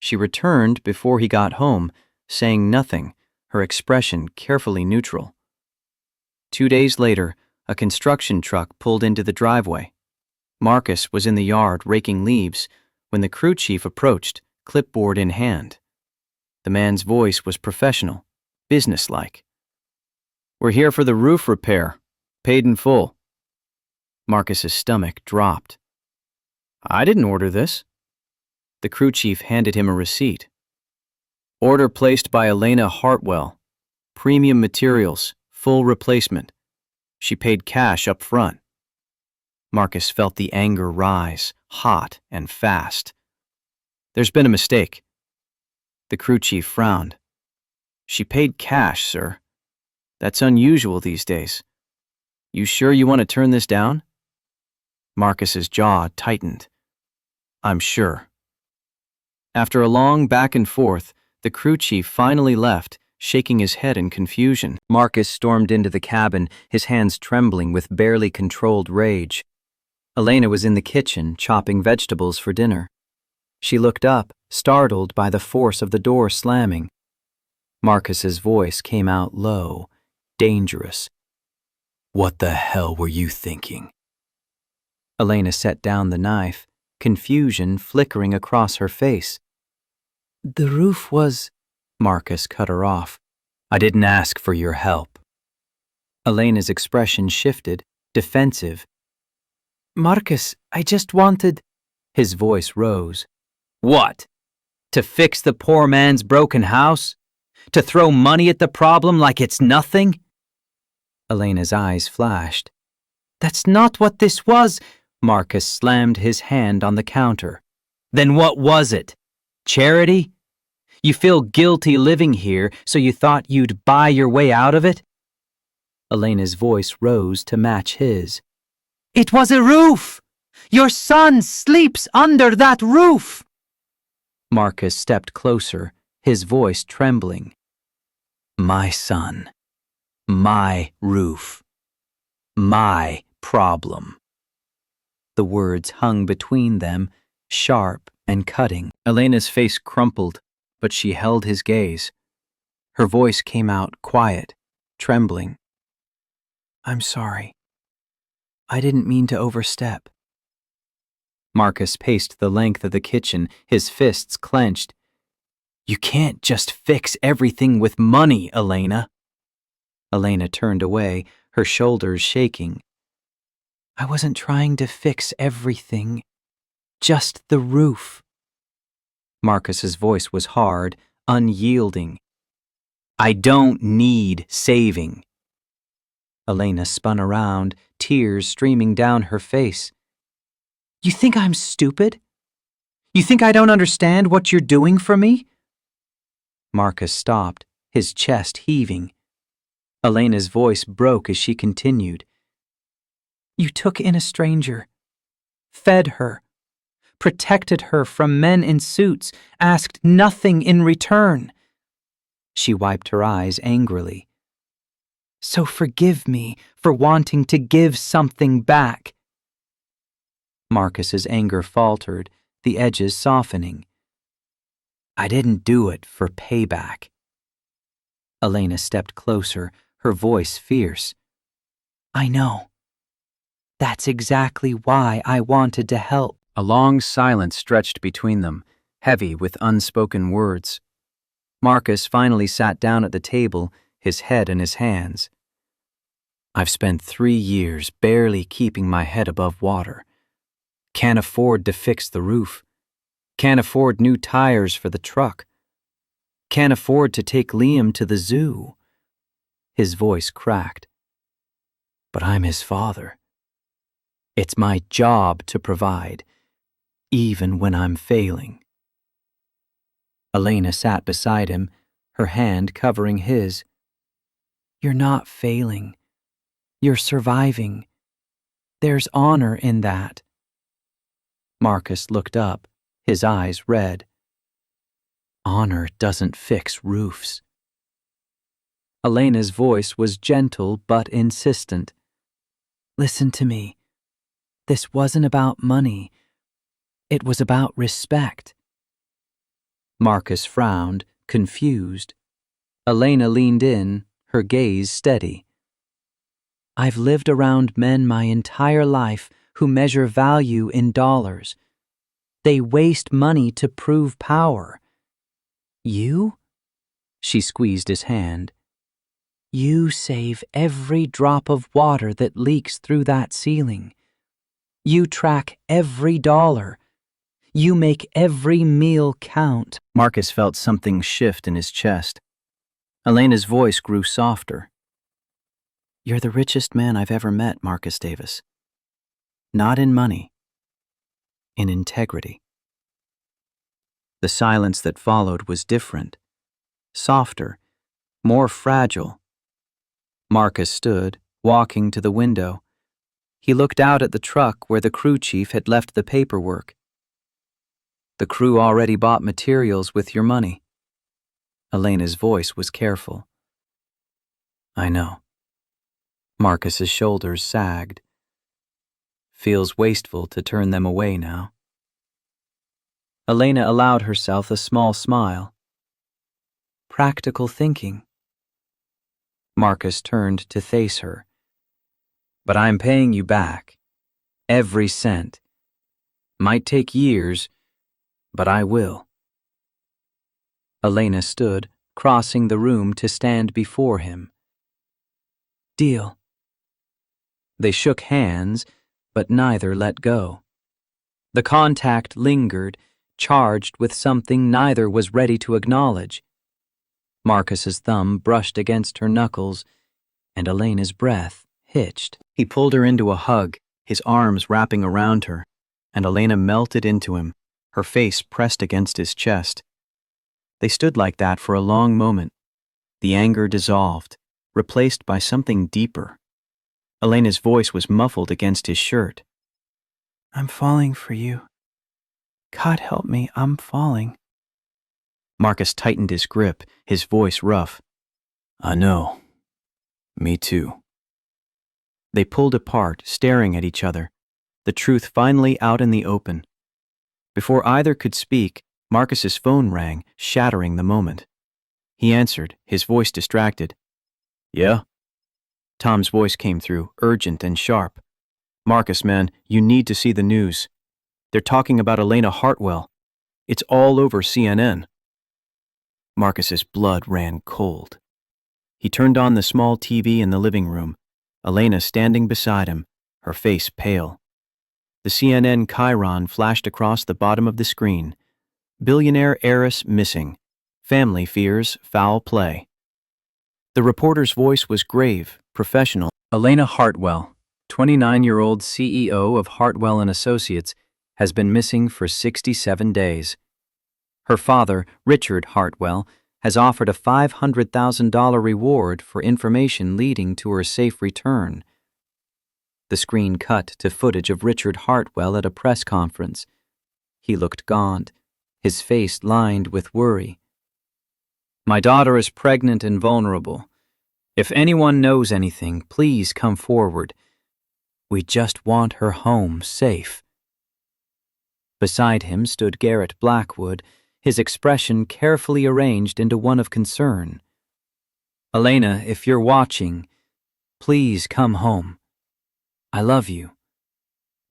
She returned before he got home, saying nothing, her expression carefully neutral. 2 days later, a construction truck pulled into the driveway. Marcus was in the yard raking leaves when the crew chief approached, clipboard in hand. The man's voice was professional, businesslike. We're here for the roof repair, paid in full. Marcus's stomach dropped. I didn't order this. The crew chief handed him a receipt. Order placed by Elena Hartwell. Premium materials, full replacement. She paid cash up front. Marcus felt the anger rise, hot and fast. There's been a mistake. The crew chief frowned. She paid cash, sir. That's unusual these days. You sure you want to turn this down? Marcus's jaw tightened. I'm sure. After a long back and forth, the crew chief finally left, shaking his head in confusion. Marcus stormed into the cabin, his hands trembling with barely controlled rage. Elena was in the kitchen, chopping vegetables for dinner. She looked up, startled by the force of the door slamming. Marcus's voice came out low, dangerous. What the hell were you thinking? Elena set down the knife, confusion flickering across her face. The roof was... Marcus cut her off. I didn't ask for your help. Elena's expression shifted, defensive. Marcus, I just wanted... His voice rose. What? To fix the poor man's broken house? To throw money at the problem like it's nothing? Elena's eyes flashed. That's not what this was. Marcus slammed his hand on the counter. Then what was it? Charity? You feel guilty living here, so you thought you'd buy your way out of it? Elena's voice rose to match his. It was a roof! Your son sleeps under that roof! Marcus stepped closer, his voice trembling. My son. My roof. My problem. The words hung between them, sharp and cutting. Elena's face crumpled, but she held his gaze. Her voice came out quiet, trembling. I'm sorry. I didn't mean to overstep. Marcus paced the length of the kitchen, his fists clenched. You can't just fix everything with money, Elena. Elena turned away, her shoulders shaking. I wasn't trying to fix everything, just the roof. Marcus's voice was hard, unyielding. I don't need saving. Elena spun around, tears streaming down her face. You think I'm stupid? You think I don't understand what you're doing for me? Marcus stopped, his chest heaving. Elena's voice broke as she continued. You took in a stranger, fed her, protected her from men in suits, asked nothing in return. She wiped her eyes angrily. So forgive me for wanting to give something back. Marcus's anger faltered, the edges softening. I didn't do it for payback. Elena stepped closer, her voice fierce. I know. That's exactly why I wanted to help. A long silence stretched between them, heavy with unspoken words. Marcus finally sat down at the table, his head in his hands. I've spent 3 years barely keeping my head above water. Can't afford to fix the roof. Can't afford new tires for the truck. Can't afford to take Liam to the zoo. His voice cracked. But I'm his father. It's my job to provide, even when I'm failing. Elena sat beside him, her hand covering his. You're not failing. You're surviving. There's honor in that. Marcus looked up, his eyes red. Honor doesn't fix roofs. Elena's voice was gentle but insistent. Listen to me. This wasn't about money. It was about respect. Marcus frowned, confused. Elena leaned in, her gaze steady. I've lived around men my entire life who measure value in dollars. They waste money to prove power. You? She squeezed his hand. You save every drop of water that leaks through that ceiling. You track every dollar. You make every meal count. Marcus felt something shift in his chest. Elena's voice grew softer. You're the richest man I've ever met, Marcus Davis. Not in money, in integrity. The silence that followed was different, softer, more fragile. Marcus stood, walking to the window. He looked out at the truck where the crew chief had left the paperwork. The crew already bought materials with your money. Elena's voice was careful. I know. Marcus's shoulders sagged. Feels wasteful to turn them away now. Elena allowed herself a small smile. Practical thinking. Marcus turned to face her. But I'm paying you back. Every cent. Might take years, but I will. Elena stood, crossing the room to stand before him. Deal. They shook hands, but neither let go. The contact lingered, charged with something neither was ready to acknowledge. Marcus's thumb brushed against her knuckles, and Elena's breath hitched. He pulled her into a hug, his arms wrapping around her, and Elena melted into him, her face pressed against his chest. They stood like that for a long moment. The anger dissolved, replaced by something deeper. Elena's voice was muffled against his shirt. I'm falling for you. God help me, I'm falling. Marcus tightened his grip, his voice rough. I know. Me too. They pulled apart, staring at each other, the truth finally out in the open. Before either could speak, Marcus's phone rang, shattering the moment. He answered, his voice distracted. Yeah? Tom's voice came through, urgent and sharp. Marcus, man, you need to see the news. They're talking about Elena Hartwell. It's all over CNN. Marcus's blood ran cold. He turned on the small TV in the living room, Elena standing beside him, her face pale. The CNN chyron flashed across the bottom of the screen. Billionaire heiress missing. Family fears foul play. The reporter's voice was grave, professional. Elena Hartwell, 29-year-old CEO of Hartwell & Associates, has been missing for 67 days. Her father, Richard Hartwell, has offered a $500,000 reward for information leading to her safe return. The screen cut to footage of Richard Hartwell at a press conference. He looked gaunt, his face lined with worry. My daughter is pregnant and vulnerable. If anyone knows anything, please come forward. We just want her home safe. Beside him stood Garrett Blackwood, his expression carefully arranged into one of concern. Elena, if you're watching, please come home. I love you.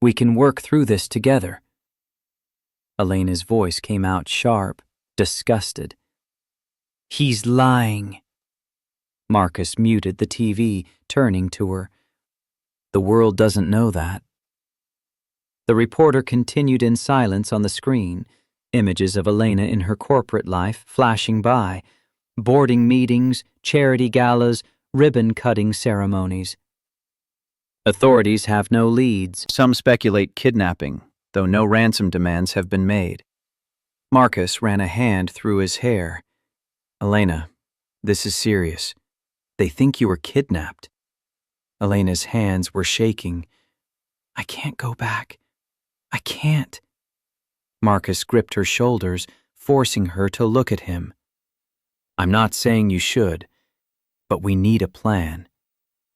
We can work through this together. Elena's voice came out sharp, disgusted. He's lying. Marcus muted the TV, turning to her. The world doesn't know that. The reporter continued in silence on the screen, images of Elena in her corporate life flashing by, boarding meetings, charity galas, ribbon-cutting ceremonies. Authorities have no leads. Some speculate kidnapping, though no ransom demands have been made. Marcus ran a hand through his hair. Elena, this is serious. They think you were kidnapped. Elena's hands were shaking. I can't go back. I can't. Marcus gripped her shoulders, forcing her to look at him. I'm not saying you should, but we need a plan.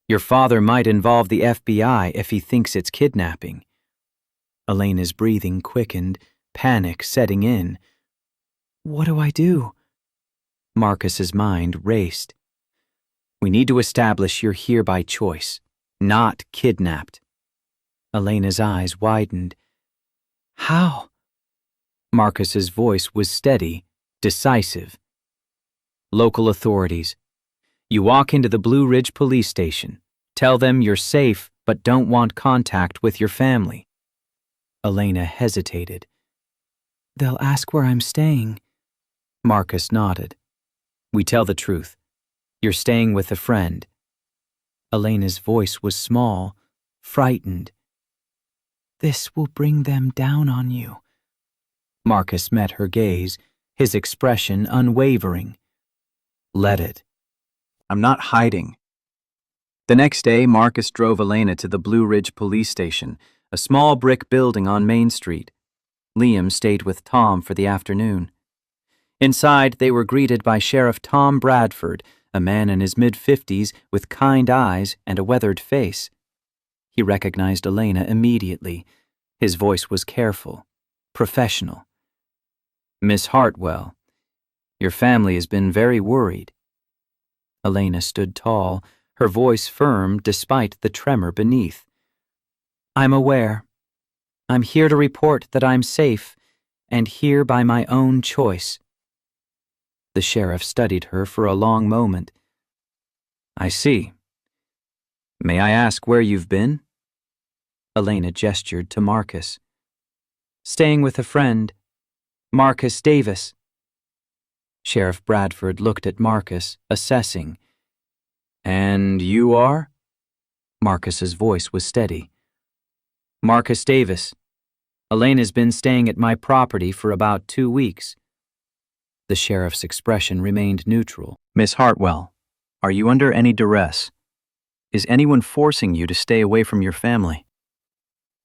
Your father might involve the FBI if he thinks it's kidnapping. Elena's breathing quickened, panic setting in. What do I do? Marcus's mind raced. We need to establish you're here by choice, not kidnapped. Elena's eyes widened. How? Marcus's voice was steady, decisive. Local authorities. You walk into the Blue Ridge police station. Tell them you're safe but don't want contact with your family. Elena hesitated. They'll ask where I'm staying. Marcus nodded. We tell the truth. You're staying with a friend. Elena's voice was small, frightened. This will bring them down on you. Marcus met her gaze, his expression unwavering. Let it. I'm not hiding. The next day, Marcus drove Elena to the Blue Ridge Police Station, a small brick building on Main Street. Liam stayed with Tom for the afternoon. Inside, they were greeted by Sheriff Tom Bradford, a man in his mid-50s with kind eyes and a weathered face. He recognized Elena immediately. His voice was careful, professional. Miss Hartwell, your family has been very worried. Elena stood tall, her voice firm despite the tremor beneath. I'm aware. I'm here to report that I'm safe, and here by my own choice. The sheriff studied her for a long moment. I see. May I ask where you've been? Elena gestured to Marcus. Staying with a friend, Marcus Davis. Sheriff Bradford looked at Marcus, assessing. And you are? Marcus's voice was steady. Marcus Davis. Elena's been staying at my property for about 2 weeks. The sheriff's expression remained neutral. Miss Hartwell, are you under any duress? Is anyone forcing you to stay away from your family?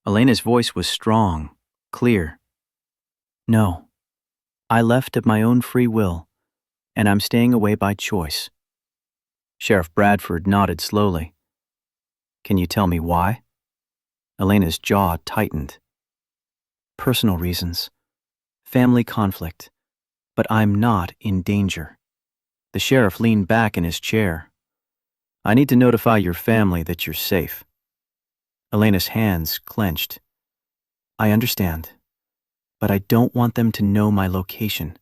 Elena's voice was strong, clear. No. I left of my own free will, and I'm staying away by choice. Sheriff Bradford nodded slowly. Can you tell me why? Elena's jaw tightened. Personal reasons. Family conflict. But I'm not in danger. The sheriff leaned back in his chair. I need to notify your family that you're safe. Elena's hands clenched. I understand, but I don't want them to know my location.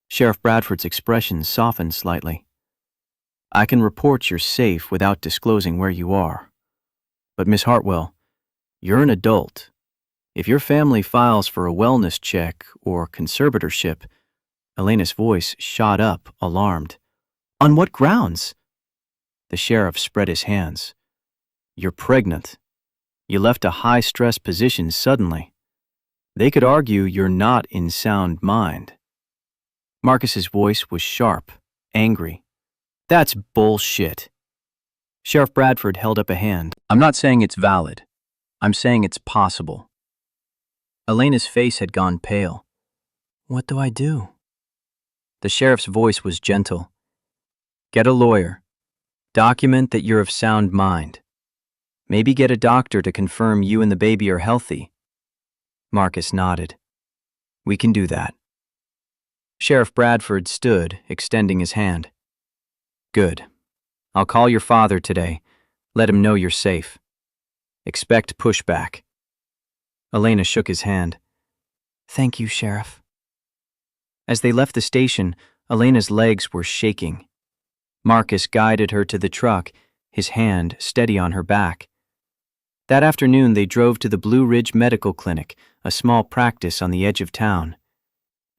Sheriff Bradford's expression softened slightly. I can report you're safe without disclosing where you are. But Miss Hartwell, you're an adult. If your family files for a wellness check or conservatorship, Elena's voice shot up, alarmed. On what grounds? The sheriff spread his hands. You're pregnant. You left a high-stress position suddenly. They could argue you're not in sound mind. Marcus's voice was sharp, angry. That's bullshit. Sheriff Bradford held up a hand. I'm not saying it's valid. I'm saying it's possible. Elena's face had gone pale. What do I do? The sheriff's voice was gentle. Get a lawyer. Document that you're of sound mind. Maybe get a doctor to confirm you and the baby are healthy. Marcus nodded. We can do that. Sheriff Bradford stood, extending his hand. Good. I'll call your father today. Let him know you're safe. Expect pushback. Elena shook his hand. Thank you, Sheriff. As they left the station, Elena's legs were shaking. Marcus guided her to the truck, his hand steady on her back. That afternoon, they drove to the Blue Ridge Medical Clinic, a small practice on the edge of town.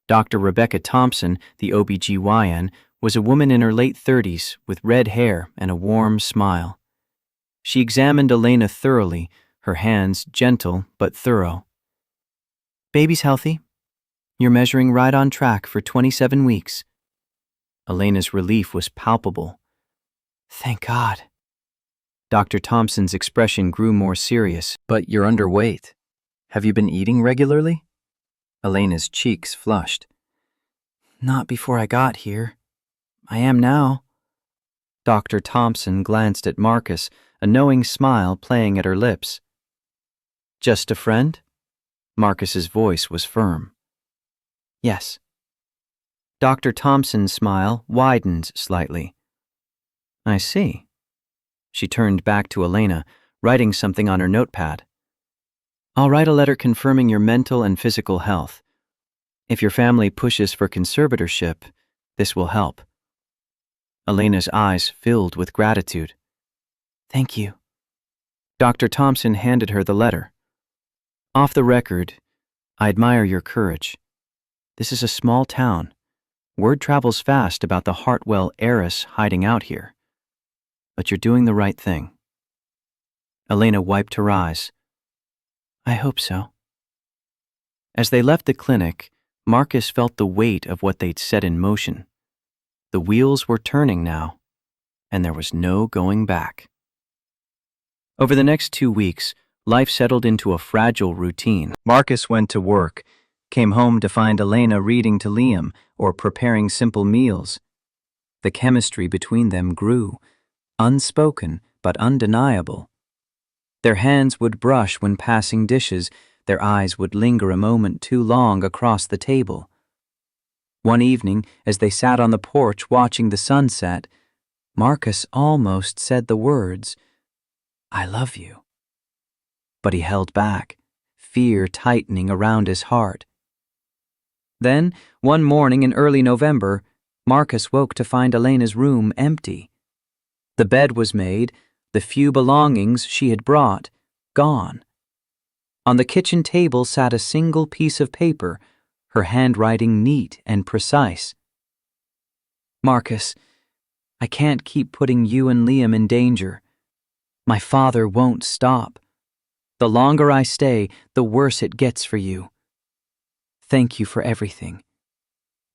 Dr. Rebecca Thompson, the OBGYN, was a woman in her late 30s with red hair and a warm smile. She examined Elena thoroughly, her hands gentle but thorough. Baby's healthy. You're measuring right on track for 27 weeks. Elena's relief was palpable. Thank God. Dr. Thompson's expression grew more serious. But you're underweight. Have you been eating regularly? Elena's cheeks flushed. Not before I got here. I am now. Dr. Thompson glanced at Marcus, a knowing smile playing at her lips. Just a friend? Marcus's voice was firm. Yes. Dr. Thompson's smile widened slightly. I see. She turned back to Elena, writing something on her notepad. I'll write a letter confirming your mental and physical health. If your family pushes for conservatorship, this will help. Elena's eyes filled with gratitude. Thank you. Dr. Thompson handed her the letter. Off the record, I admire your courage. This is a small town. Word travels fast about the Hartwell heiress hiding out here. But you're doing the right thing." Elena wiped her eyes. "I hope so." As they left the clinic, Marcus felt the weight of what they'd set in motion. The wheels were turning now, and there was no going back. Over the next 2 weeks, life settled into a fragile routine. Marcus went to work, came home to find Elena reading to Liam or preparing simple meals. The chemistry between them grew, unspoken but undeniable. Their hands would brush when passing dishes, their eyes would linger a moment too long across the table. One evening, as they sat on the porch watching the sunset, Marcus almost said the words, "I love you." But he held back, fear tightening around his heart. Then, one morning in early November, Marcus woke to find Elena's room empty. The bed was made, the few belongings she had brought, gone. On the kitchen table sat a single piece of paper, her handwriting neat and precise. "Marcus, I can't keep putting you and Liam in danger. My father won't stop. The longer I stay, the worse it gets for you. Thank you for everything.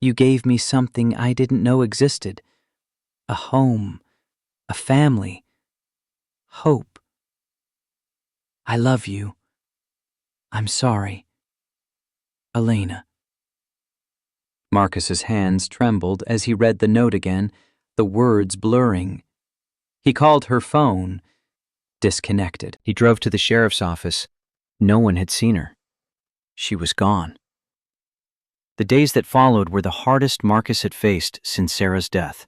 You gave me something I didn't know existed. A home, a family, hope. I love you. I'm sorry. Elena." Marcus's hands trembled as he read the note again, the words blurring. He called her phone. Disconnected. He drove to the sheriff's office. No one had seen her. She was gone. The days that followed were the hardest Marcus had faced since Sarah's death.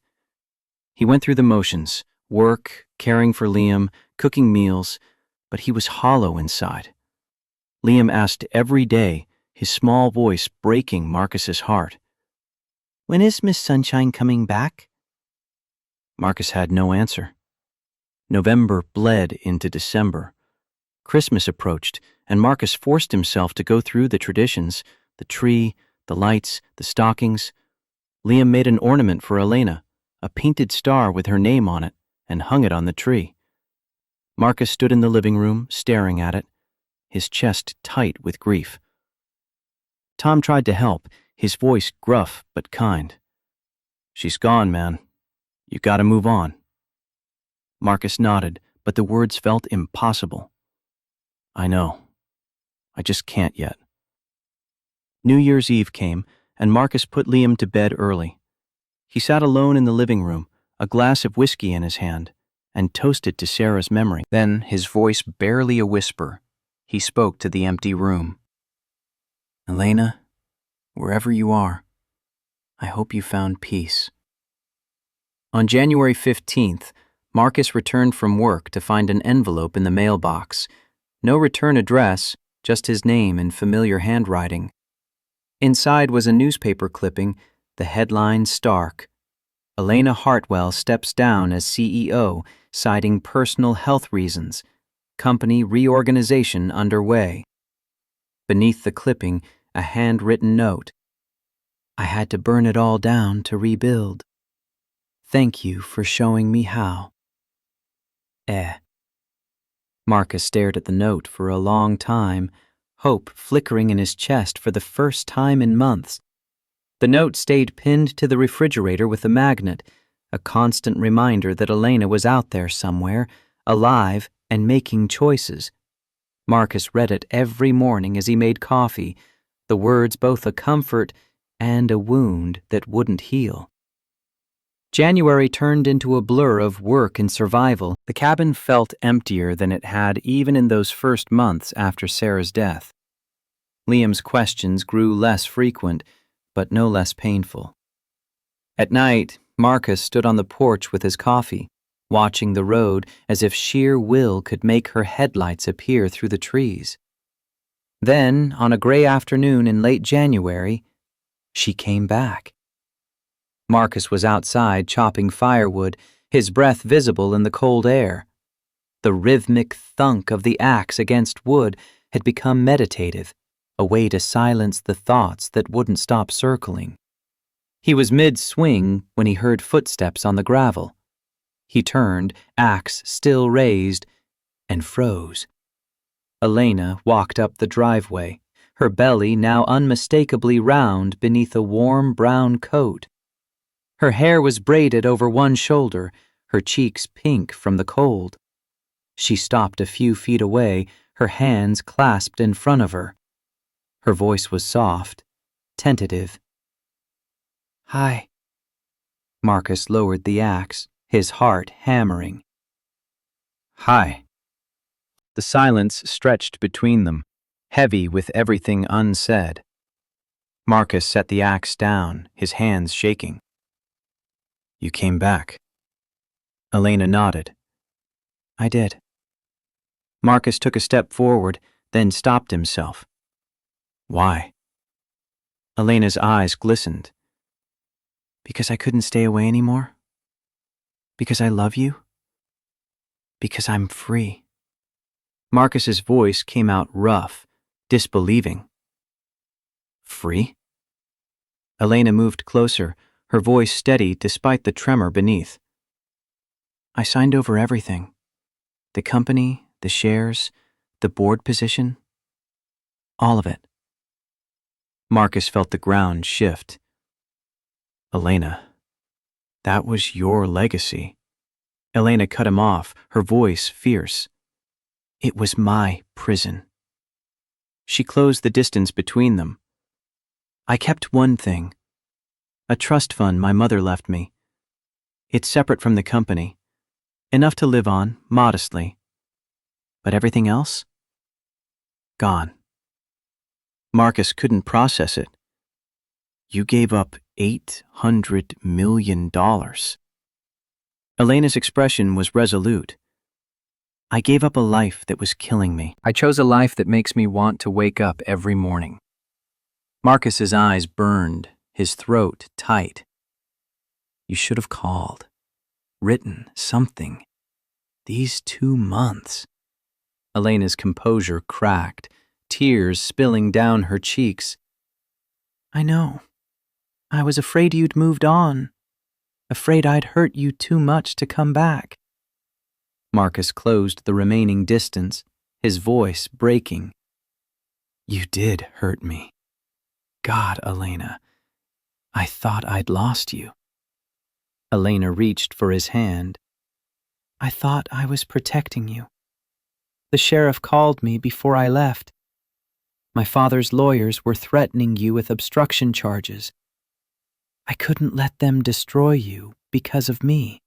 He went through the motions, work, caring for Liam, cooking meals, but he was hollow inside. Liam asked every day, his small voice breaking Marcus's heart. "When is Miss Sunshine coming back?" Marcus had no answer. November bled into December. Christmas approached, and Marcus forced himself to go through the traditions, the tree, the lights, the stockings. Liam made an ornament for Elena, a painted star with her name on it, and hung it on the tree. Marcus stood in the living room, staring at it, his chest tight with grief. Tom tried to help, his voice gruff but kind. "She's gone, man. You gotta move on." Marcus nodded, but the words felt impossible. "I know. I just can't yet." New Year's Eve came, and Marcus put Liam to bed early. He sat alone in the living room, a glass of whiskey in his hand, and toasted to Sarah's memory. Then, his voice barely a whisper, he spoke to the empty room. "Elena, wherever you are, I hope you found peace." On January 15th, Marcus returned from work to find an envelope in the mailbox. No return address, just his name in familiar handwriting. Inside was a newspaper clipping, the headline stark. "Elena Hartwell steps down as CEO, citing personal health reasons. Company reorganization underway." Beneath the clipping, a handwritten note. "I had to burn it all down to rebuild. Thank you for showing me how." Marcus stared at the note for a long time, hope flickering in his chest for the first time in months. The note stayed pinned to the refrigerator with a magnet, a constant reminder that Elena was out there somewhere, alive and making choices. Marcus read it every morning as he made coffee, the words both a comfort and a wound that wouldn't heal. January turned into a blur of work and survival. The cabin felt emptier than it had even in those first months after Sarah's death. Liam's questions grew less frequent, but no less painful. At night, Marcus stood on the porch with his coffee, watching the road as if sheer will could make her headlights appear through the trees. Then, on a gray afternoon in late January, she came back. Marcus was outside chopping firewood, his breath visible in the cold air. The rhythmic thunk of the axe against wood had become meditative, a way to silence the thoughts that wouldn't stop circling. He was mid-swing when he heard footsteps on the gravel. He turned, axe still raised, and froze. Elena walked up the driveway, her belly now unmistakably round beneath a warm brown coat. Her hair was braided over one shoulder, her cheeks pink from the cold. She stopped a few feet away, her hands clasped in front of her. Her voice was soft, tentative. "Hi." Marcus lowered the axe, his heart hammering. "Hi." The silence stretched between them, heavy with everything unsaid. Marcus set the axe down, his hands shaking. "You came back." Elena nodded. "I did." Marcus took a step forward, then stopped himself. "Why?" Elena's eyes glistened. "Because I couldn't stay away anymore. Because I love you. Because I'm free." Marcus's voice came out rough, disbelieving. "Free?" Elena moved closer, her voice steady despite the tremor beneath. "I signed over everything. The company, the shares, the board position. All of it." Marcus felt the ground shift. "Elena, that was your legacy." Elena cut him off, her voice fierce. "It was my prison." She closed the distance between them. "I kept one thing. A trust fund my mother left me. It's separate from the company. Enough to live on, modestly. But everything else? Gone." Marcus couldn't process it. "You gave up $800 million. Elena's expression was resolute. "I gave up a life that was killing me. I chose a life that makes me want to wake up every morning." Marcus's eyes burned, his throat tight. "You should have called. Written something. These 2 months. Elena's composure cracked, tears spilling down her cheeks. "I know. I was afraid you'd moved on. Afraid I'd hurt you too much to come back." Marcus closed the remaining distance, his voice breaking. "You did hurt me. God, Elena, I thought I'd lost you." Elena reached for his hand. "I thought I was protecting you. The sheriff called me before I left. My father's lawyers were threatening you with obstruction charges. I couldn't let them destroy you because of me."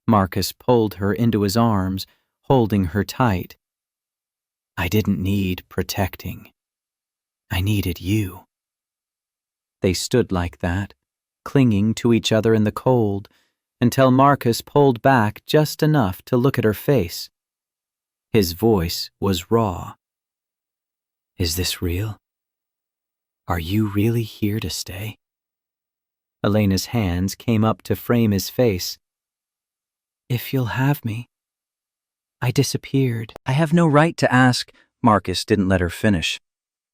Marcus pulled her into his arms, holding her tight. "I didn't need protecting. I needed you." They stood like that, clinging to each other in the cold, until Marcus pulled back just enough to look at her face. His voice was raw. "Is this real? Are you really here to stay?" Elena's hands came up to frame his face. "If you'll have me. I disappeared. I have no right to ask." Marcus didn't let her finish.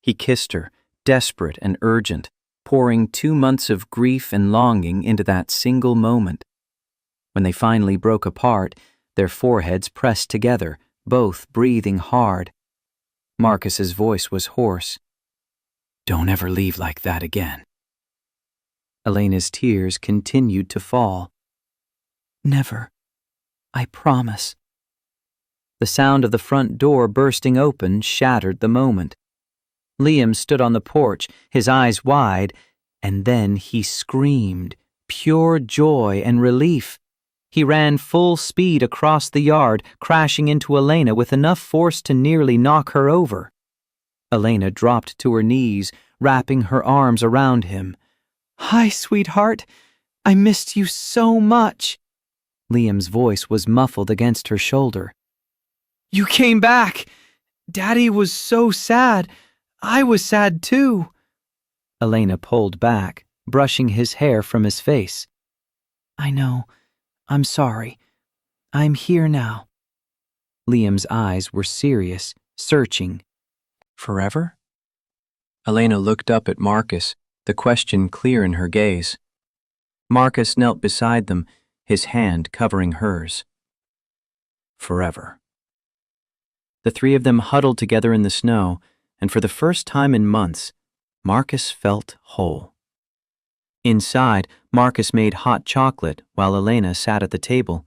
He kissed her, desperate and urgent, pouring 2 months of grief and longing into that single moment. When they finally broke apart, their foreheads pressed together, both breathing hard. Marcus's voice was hoarse. "Don't ever leave like that again." Elena's tears continued to fall. "Never. I promise." The sound of the front door bursting open shattered the moment. Liam stood on the porch, his eyes wide, and then he screamed, pure joy and relief. He ran full speed across the yard, crashing into Elena with enough force to nearly knock her over. Elena dropped to her knees, wrapping her arms around him. "Hi, sweetheart. I missed you so much." Liam's voice was muffled against her shoulder. "You came back. Daddy was so sad. I was sad too." Elena pulled back, brushing his hair from his face. "I know. I'm sorry. I'm here now." Liam's eyes were serious, searching. "Forever?" Elena looked up at Marcus, the question clear in her gaze. Marcus knelt beside them, his hand covering hers. Forever. The three of them huddled together in the snow, and for the first time in months, Marcus felt whole. Inside, Marcus made hot chocolate while Elena sat at the table,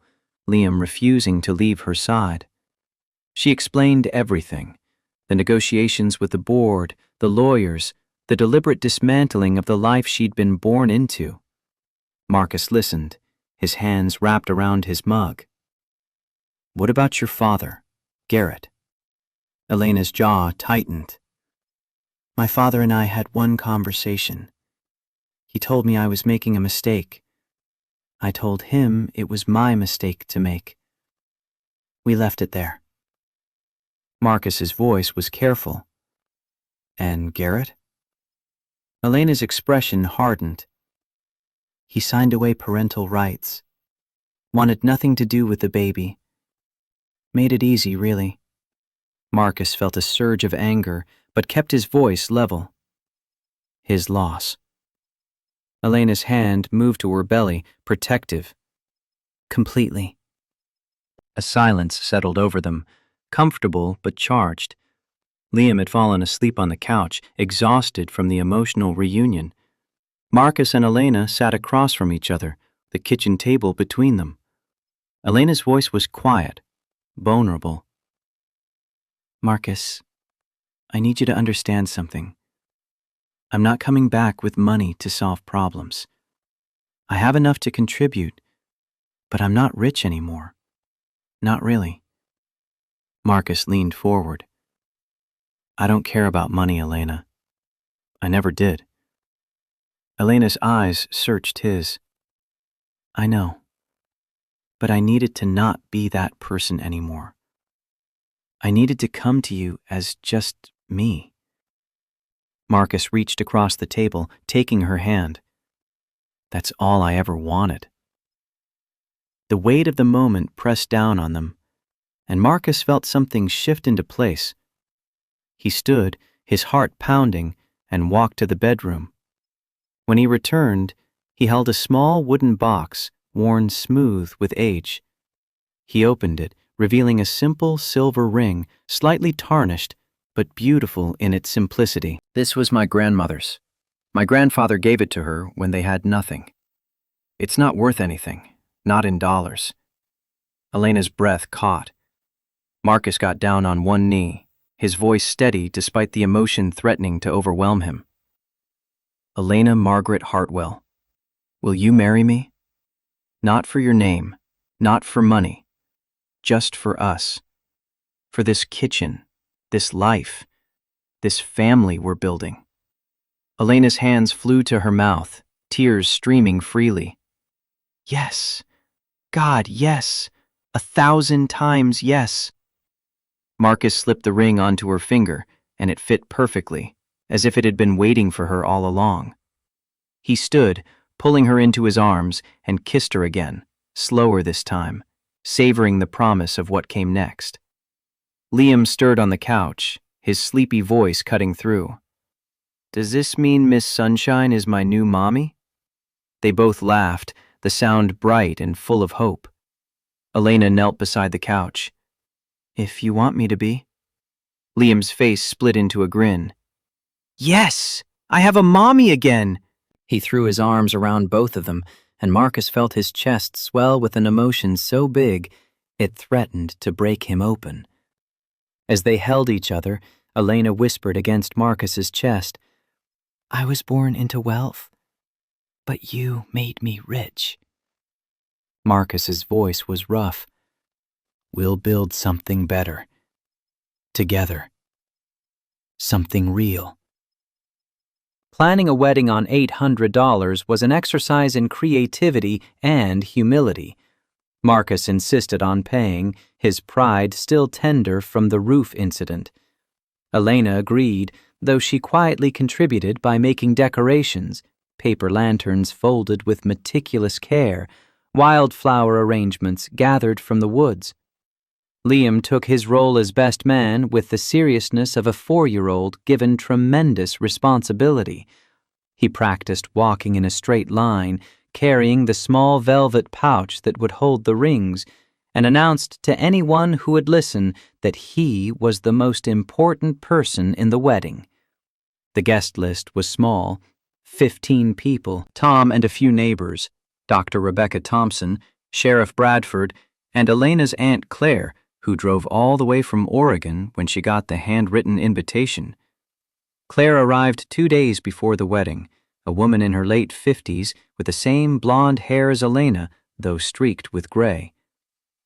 Liam refusing to leave her side. She explained everything: the negotiations with the board, the lawyers, the deliberate dismantling of the life she'd been born into. Marcus listened, his hands wrapped around his mug. "What about your father, Garrett?" Elena's jaw tightened. "My father and I had one conversation. He told me I was making a mistake. I told him it was my mistake to make. We left it there." Marcus's voice was careful. "And Garrett?" Elena's expression hardened. "He signed away parental rights. Wanted nothing to do with the baby. Made it easy, really." Marcus felt a surge of anger, but kept his voice level. "His loss." Elena's hand moved to her belly, protective. "Completely." A silence settled over them, comfortable but charged. Liam had fallen asleep on the couch, exhausted from the emotional reunion. Marcus and Elena sat across from each other, the kitchen table between them. Elena's voice was quiet, vulnerable. "Marcus, I need you to understand something. I'm not coming back with money to solve problems. I have enough to contribute, but I'm not rich anymore. Not really." Marcus leaned forward. "I don't care about money, Elena. I never did." Elena's eyes searched his. "I know, but I needed to not be that person anymore. I needed to come to you as just me." Marcus reached across the table, taking her hand. "That's all I ever wanted." The weight of the moment pressed down on them, and Marcus felt something shift into place. He stood, his heart pounding, and walked to the bedroom. When he returned, he held a small wooden box, worn smooth with age. He opened it, revealing a simple silver ring, slightly tarnished, but beautiful in its simplicity. "This was my grandmother's. My grandfather gave it to her when they had nothing. It's not worth anything, not in dollars." Elena's breath caught. Marcus got down on one knee, his voice steady despite the emotion threatening to overwhelm him. "Elena Margaret Hartwell, will you marry me? Not for your name, not for money, just for us. For this kitchen, this life, this family we're building." Elena's hands flew to her mouth, tears streaming freely. "Yes. God, yes. 1,000 times yes." Marcus slipped the ring onto her finger, and it fit perfectly, as if it had been waiting for her all along. He stood, pulling her into his arms, and kissed her again, slower this time, savoring the promise of what came next. Liam stirred on the couch, his sleepy voice cutting through. "Does this mean Miss Sunshine is my new mommy?" They both laughed, the sound bright and full of hope. Elena knelt beside the couch. "If you want me to be." Liam's face split into a grin. "Yes! I have a mommy again!" He threw his arms around both of them, and Marcus felt his chest swell with an emotion so big it threatened to break him open. As they held each other, Elena whispered against Marcus's chest, "I was born into wealth, but you made me rich." Marcus's voice was rough. "We'll build something better. Together. Something real." Planning a wedding on $800 was an exercise in creativity and humility. Marcus insisted on paying, his pride still tender from the roof incident. Elena agreed, though she quietly contributed by making decorations, paper lanterns folded with meticulous care, wildflower arrangements gathered from the woods. Liam took his role as best man with the seriousness of a 4-year-old given tremendous responsibility. He practiced walking in a straight line, carrying the small velvet pouch that would hold the rings, and announced to anyone who would listen that he was the most important person in the wedding. The guest list was small, 15 people, Tom and a few neighbors, Dr. Rebecca Thompson, Sheriff Bradford, and Elena's Aunt Claire, who drove all the way from Oregon when she got the handwritten invitation. Claire arrived 2 days before the wedding, a woman in her late 50s with the same blonde hair as Elena, though streaked with gray.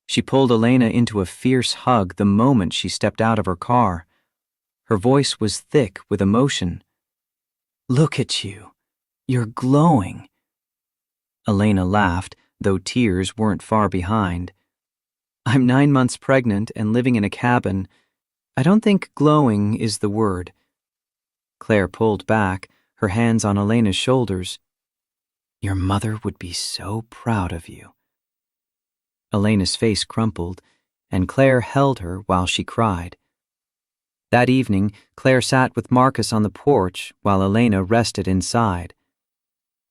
She pulled Elena into a fierce hug the moment she stepped out of her car. Her voice was thick with emotion. "Look at you. You're glowing." Elena laughed, though tears weren't far behind. "I'm 9 months pregnant and living in a cabin. I don't think glowing is the word." Claire pulled back, her hands on Elena's shoulders. "Your mother would be so proud of you." Elena's face crumpled, and Claire held her while she cried. That evening, Claire sat with Marcus on the porch while Elena rested inside.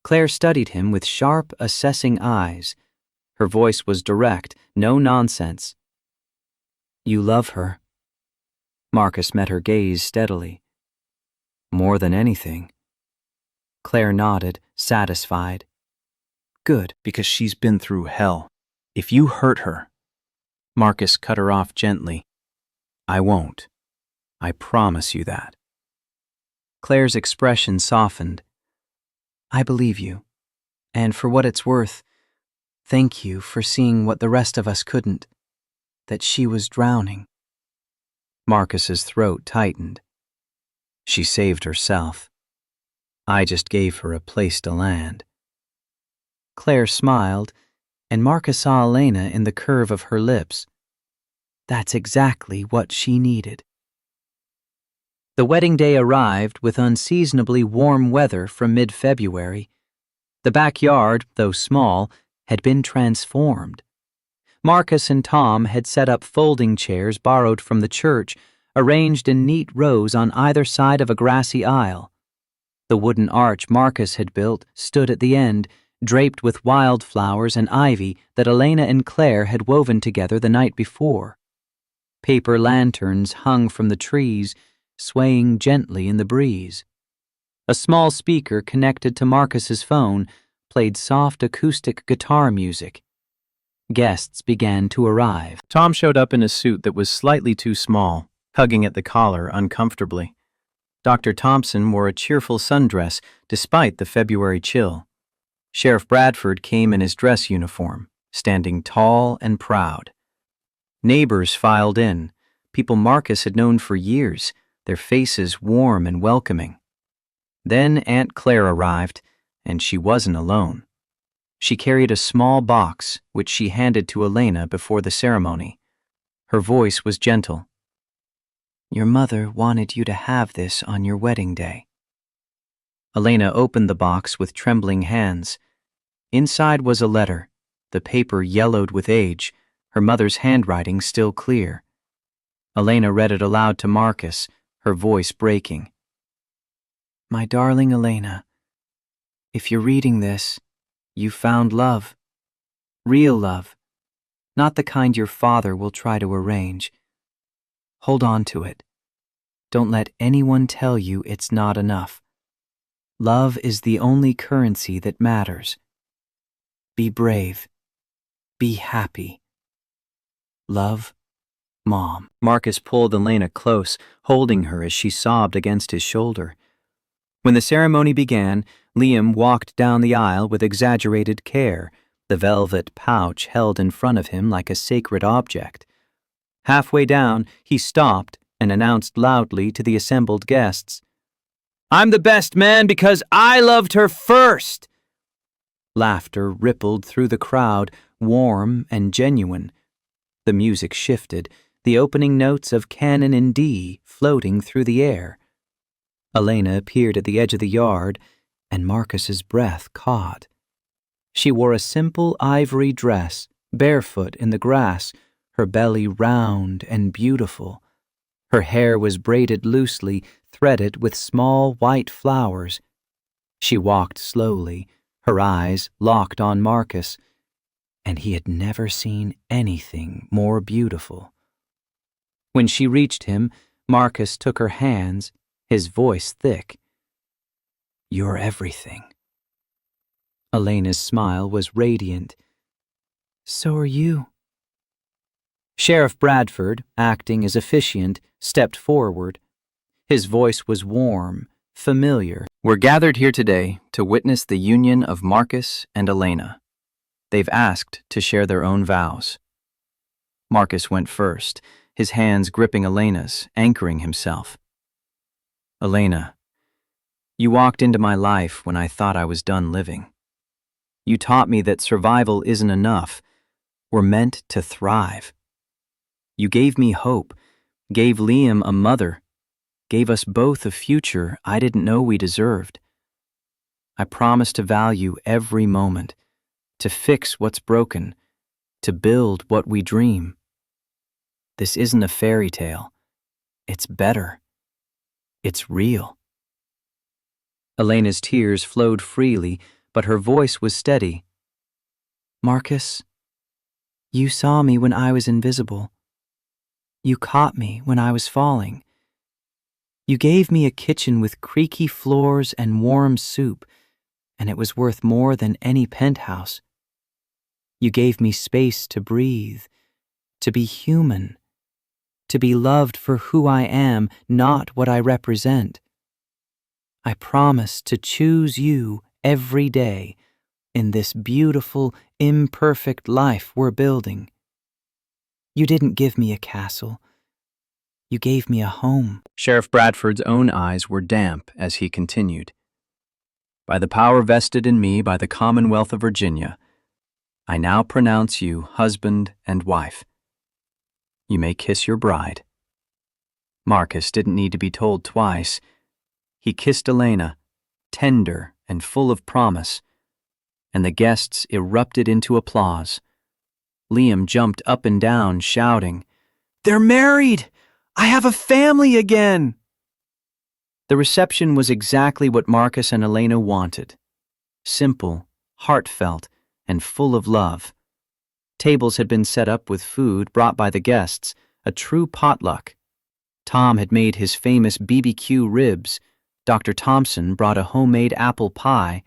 Claire studied him with sharp, assessing eyes. Her voice was direct, no nonsense. "You love her." Marcus met her gaze steadily. "More than anything." Claire nodded, satisfied. "Good, because she's been through hell. If you hurt her—" Marcus cut her off gently. "I won't. I promise you that." Claire's expression softened. "I believe you. And for what it's worth, thank you for seeing what the rest of us couldn't, that she was drowning." Marcus's throat tightened. "She saved herself. I just gave her a place to land." Claire smiled, and Marcus saw Elena in the curve of her lips. That's exactly what she needed. The wedding day arrived with unseasonably warm weather from mid-February. The backyard, though small, had been transformed. Marcus and Tom had set up folding chairs borrowed from the church, arranged in neat rows on either side of a grassy aisle. The wooden arch Marcus had built stood at the end, draped with wildflowers and ivy that Elena and Claire had woven together the night before. Paper lanterns hung from the trees, swaying gently in the breeze. A small speaker connected to Marcus's phone played soft acoustic guitar music. Guests began to arrive. Tom showed up in a suit that was slightly too small, tugging at the collar uncomfortably. Dr. Thompson wore a cheerful sundress despite the February chill. Sheriff Bradford came in his dress uniform, standing tall and proud. Neighbors filed in, people Marcus had known for years, their faces warm and welcoming. Then Aunt Claire arrived, and she wasn't alone. She carried a small box, which she handed to Elena before the ceremony. Her voice was gentle. "Your mother wanted you to have this on your wedding day." Elena opened the box with trembling hands. Inside was a letter, the paper yellowed with age, her mother's handwriting still clear. Elena read it aloud to Marcus, her voice breaking. "My darling Elena, if you're reading this, you found love. Real love. Not the kind your father will try to arrange. Hold on to it. Don't let anyone tell you it's not enough. Love is the only currency that matters. Be brave. Be happy. Love, Mom." Marcus pulled Elena close, holding her as she sobbed against his shoulder. When the ceremony began, Liam walked down the aisle with exaggerated care, the velvet pouch held in front of him like a sacred object. Halfway down, he stopped and announced loudly to the assembled guests, "I'm the best man because I loved her first." Laughter rippled through the crowd, warm and genuine. The music shifted, the opening notes of Canon in D floating through the air. Elena appeared at the edge of the yard, and Marcus's breath caught. She wore a simple ivory dress, barefoot in the grass, her belly round and beautiful. Her hair was braided loosely, threaded with small white flowers. She walked slowly, her eyes locked on Marcus, and he had never seen anything more beautiful. When she reached him, Marcus took her hands, his voice thick. "You're everything." Elena's smile was radiant. "So are you." Sheriff Bradford, acting as officiant, stepped forward. His voice was warm, familiar. "We're gathered here today to witness the union of Marcus and Elena. They've asked to share their own vows." Marcus went first, his hands gripping Elena's, anchoring himself. "Elena, you walked into my life when I thought I was done living. You taught me that survival isn't enough. We're meant to thrive. You gave me hope, gave Liam a mother, gave us both a future I didn't know we deserved. I promise to value every moment, to fix what's broken, to build what we dream. This isn't a fairy tale. It's better. It's real." Elena's tears flowed freely, but her voice was steady. "Marcus, you saw me when I was invisible. You caught me when I was falling. You gave me a kitchen with creaky floors and warm soup, and it was worth more than any penthouse. You gave me space to breathe, to be human, to be loved for who I am, not what I represent. I promise to choose you every day in this beautiful, imperfect life we're building. You didn't give me a castle. You gave me a home." Sheriff Bradford's own eyes were damp as he continued. "By the power vested in me by the Commonwealth of Virginia, I now pronounce you husband and wife. You may kiss your bride." Marcus didn't need to be told twice. He kissed Elena, tender and full of promise, and the guests erupted into applause. Liam jumped up and down, shouting, "They're married! I have a family again!" The reception was exactly what Marcus and Elena wanted. Simple, heartfelt, and full of love. Tables had been set up with food brought by the guests, a true potluck. Tom had made his famous BBQ ribs, Dr. Thompson brought a homemade apple pie,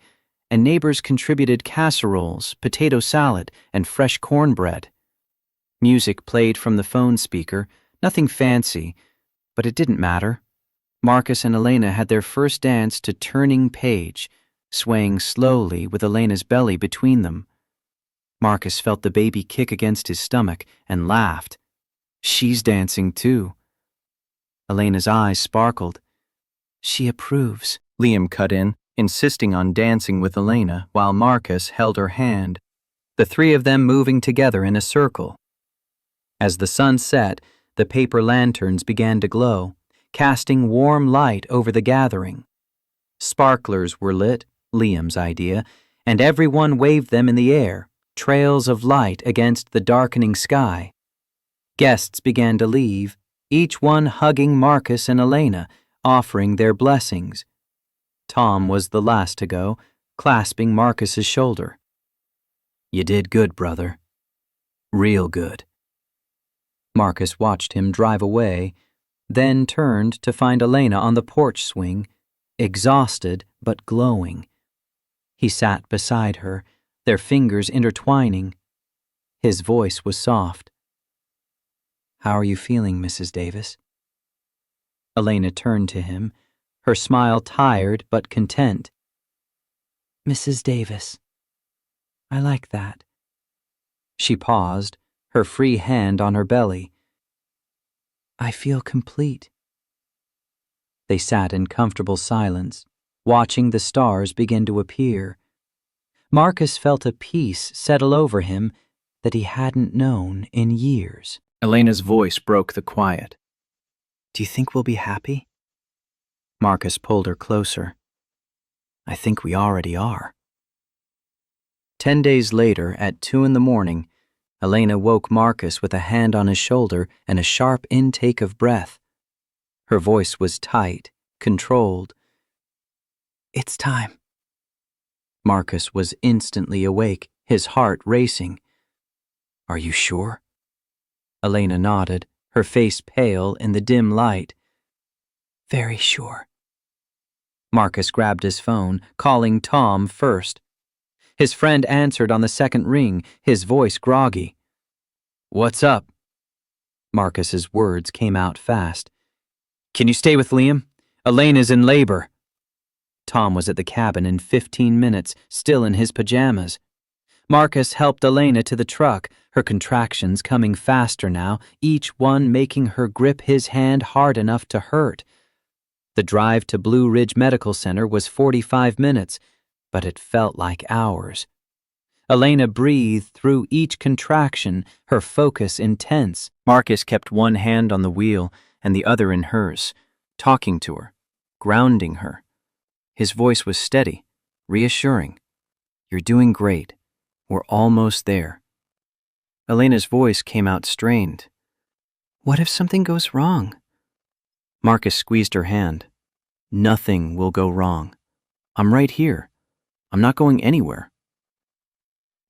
and neighbors contributed casseroles, potato salad, and fresh cornbread. Music played from the phone speaker, nothing fancy, but it didn't matter. Marcus and Elena had their first dance to Turning Page, swaying slowly with Elena's belly between them. Marcus felt the baby kick against his stomach and laughed. She's dancing too. Elena's eyes sparkled. "She approves," Liam cut in, insisting on dancing with Elena while Marcus held her hand, the three of them moving together in a circle. As the sun set, the paper lanterns began to glow, casting warm light over the gathering. Sparklers were lit, Liam's idea, and everyone waved them in the air, trails of light against the darkening sky. Guests began to leave, each one hugging Marcus and Elena, offering their blessings. Tom was the last to go, clasping Marcus's shoulder. "You did good, brother. Real good." Marcus watched him drive away, then turned to find Elena on the porch swing, exhausted but glowing. He sat beside her, their fingers intertwining. His voice was soft. "How are you feeling, Mrs. Davis?" Elena turned to him, her smile tired but content. "Mrs. Davis. I like that." She paused, her free hand on her belly. "I feel complete." They sat in comfortable silence, watching the stars begin to appear. Marcus felt a peace settle over him that he hadn't known in years. Elena's voice broke the quiet. "Do you think we'll be happy?" Marcus pulled her closer. "I think we already are." 10 days later, at 2 in the morning, Elena woke Marcus with a hand on his shoulder and a sharp intake of breath. Her voice was tight, controlled. It's time. Marcus was instantly awake, his heart racing. Are you sure? Elena nodded, her face pale in the dim light. Very sure. Marcus grabbed his phone, calling Tom first. His friend answered on the second ring, his voice groggy. What's up? Marcus's words came out fast. Can you stay with Liam? Elena's in labor. Tom was at the cabin in 15 minutes, still in his pajamas. Marcus helped Elena to the truck, her contractions coming faster now, each one making her grip his hand hard enough to hurt. The drive to Blue Ridge Medical Center was 45 minutes, but it felt like hours. Elena breathed through each contraction, her focus intense. Marcus kept one hand on the wheel and the other in hers, talking to her, grounding her. His voice was steady, reassuring. You're doing great. We're almost there. Elena's voice came out strained. What if something goes wrong? Marcus squeezed her hand. Nothing will go wrong. I'm right here. I'm not going anywhere.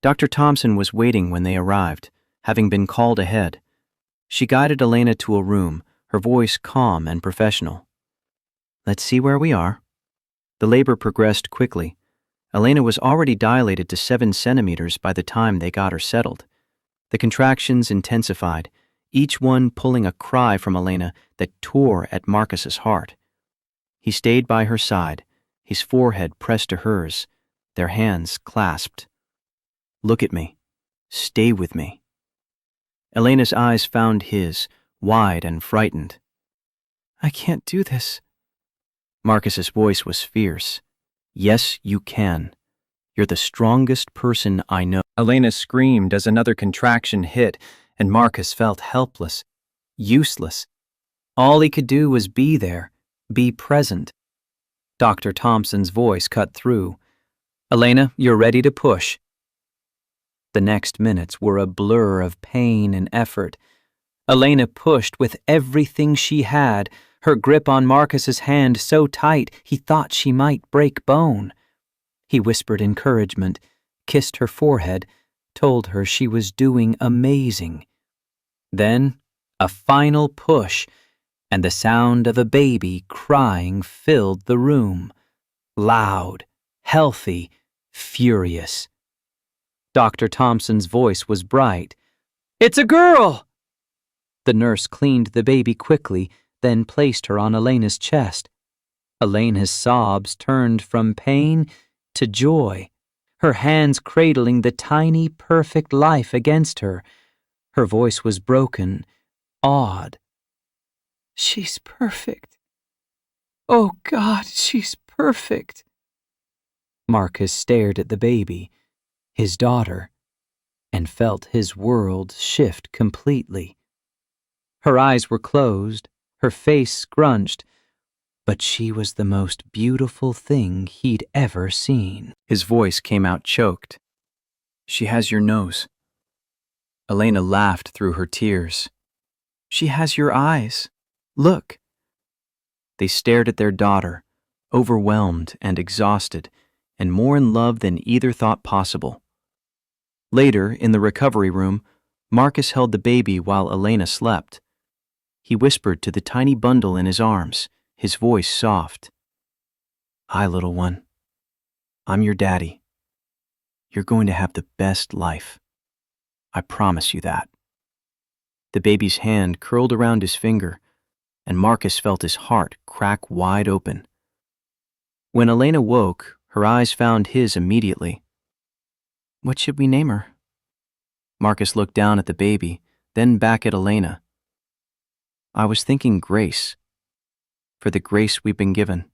Dr. Thompson was waiting when they arrived, having been called ahead. She guided Elena to a room, her voice calm and professional. Let's see where we are. The labor progressed quickly. Elena was already dilated to 7 centimeters by the time they got her settled. The contractions intensified, each one pulling a cry from Elena that tore at Marcus's heart. He stayed by her side, his forehead pressed to hers, their hands clasped. Look at me. Stay with me. Elena's eyes found his, wide and frightened. I can't do this. Marcus's voice was fierce. Yes, you can. You're the strongest person I know. Elena screamed as another contraction hit, and Marcus felt helpless, useless. All he could do was be there, be present. Dr. Thompson's voice cut through. Elena, you're ready to push. The next minutes were a blur of pain and effort. Elena pushed with everything she had, her grip on Marcus's hand so tight he thought she might break bone. He whispered encouragement, kissed her forehead, told her she was doing amazing. Then, a final push, and the sound of a baby crying filled the room. Loud, healthy, furious. Dr. Thompson's voice was bright. It's a girl! The nurse cleaned the baby quickly, then placed her on Elena's chest. Elena's sobs turned from pain to joy, her hands cradling the tiny, perfect life against her. Her voice was broken, awed. She's perfect. Oh God, she's perfect. Marcus stared at the baby, his daughter, and felt his world shift completely. Her eyes were closed, her face scrunched, but she was the most beautiful thing he'd ever seen. His voice came out choked. She has your nose. Elena laughed through her tears. She has your eyes. Look. They stared at their daughter, overwhelmed and exhausted, and more in love than either thought possible. Later, in the recovery room, Marcus held the baby while Elena slept. He whispered to the tiny bundle in his arms, his voice soft. Hi, little one. I'm your daddy. You're going to have the best life. I promise you that. The baby's hand curled around his finger, and Marcus felt his heart crack wide open. When Elena woke, her eyes found his immediately. What should we name her? Marcus looked down at the baby, then back at Elena. I was thinking Grace, for the grace we've been given.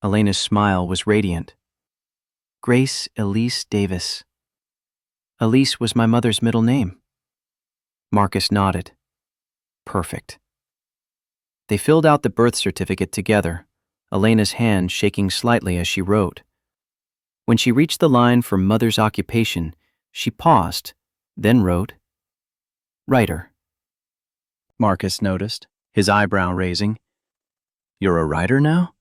Elena's smile was radiant. Grace Elise Davis. Elise was my mother's middle name. Marcus nodded. Perfect. They filled out the birth certificate together, Elena's hand shaking slightly as she wrote. When she reached the line for mother's occupation, she paused, then wrote, "Writer." Marcus noticed, his eyebrow raising. "You're a writer now?"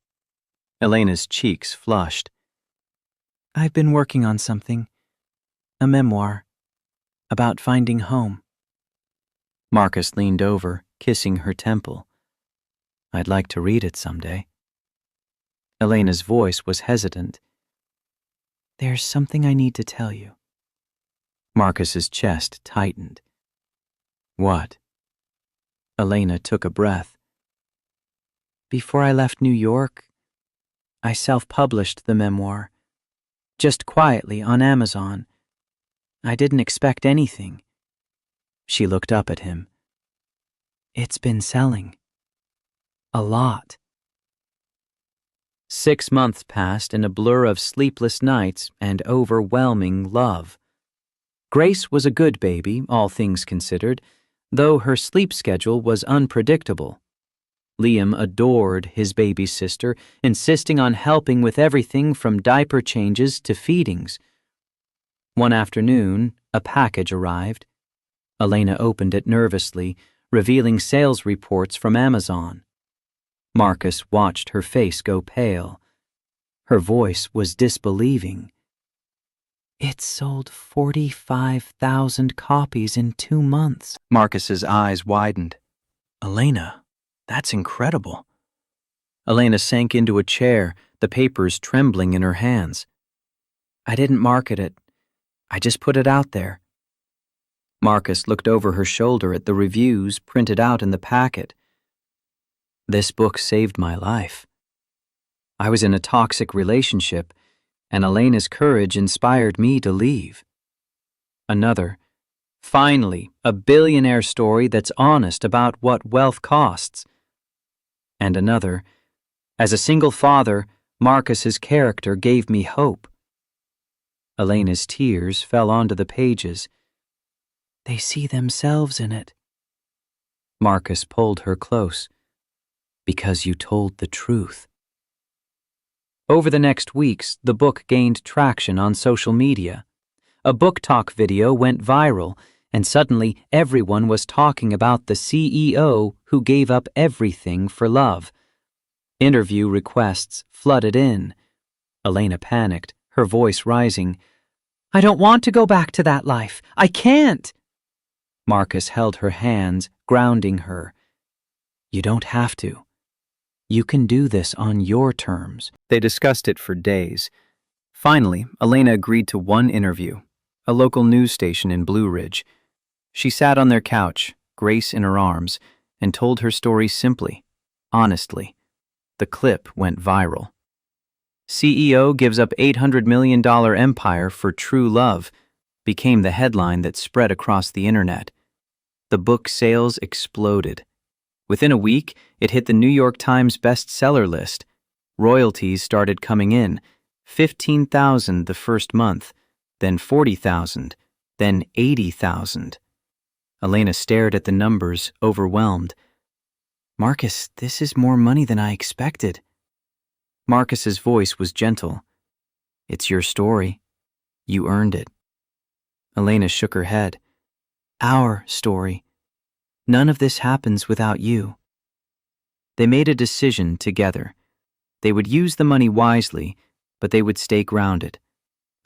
Elena's cheeks flushed. I've been working on something. A memoir. About finding home. Marcus leaned over, kissing her temple. "I'd like to read it someday." Elena's voice was hesitant. There's something I need to tell you. Marcus's chest tightened. "What?" Elena took a breath. Before I left New York, I self-published the memoir. Just quietly on Amazon. I didn't expect anything. She looked up at him. It's been selling. A lot. 6 months passed in a blur of sleepless nights and overwhelming love. Grace was a good baby, all things considered, though her sleep schedule was unpredictable. Liam adored his baby sister, insisting on helping with everything from diaper changes to feedings. One afternoon, a package arrived. Elena opened it nervously, revealing sales reports from Amazon. Marcus watched her face go pale. Her voice was disbelieving. It sold 45,000 copies in 2 months. Marcus's eyes widened. "Elena, that's incredible." Elena sank into a chair, the papers trembling in her hands. I didn't market it. I just put it out there. Marcus looked over her shoulder at the reviews printed out in the packet. "This book saved my life. I was in a toxic relationship, and Elena's courage inspired me to leave." Another, "Finally, a billionaire story that's honest about what wealth costs." And another, "As a single father, Marcus's character gave me hope." Elena's tears fell onto the pages. They see themselves in it. Marcus pulled her close. "Because you told the truth." Over the next weeks, the book gained traction on social media. A book talk video went viral, and suddenly everyone was talking about the CEO who gave up everything for love. Interview requests flooded in. Elena panicked, her voice rising. I don't want to go back to that life. I can't. Marcus held her hands, grounding her. "You don't have to. You can do this on your terms." They discussed it for days. Finally, Elena agreed to one interview, a local news station in Blue Ridge. She sat on their couch, Grace in her arms, and told her story simply, honestly. The clip went viral. "CEO gives up $800 million empire for true love," became the headline that spread across the internet. The book sales exploded. Within a week, it hit the New York Times bestseller list. Royalties started coming in, 15,000 the first month, then 40,000, then 80,000. Elena stared at the numbers, overwhelmed. Marcus, this is more money than I expected. Marcus's voice was gentle. "It's your story. You earned it." Elena shook her head. Our story. None of this happens without you. They made a decision together. They would use the money wisely, but they would stay grounded.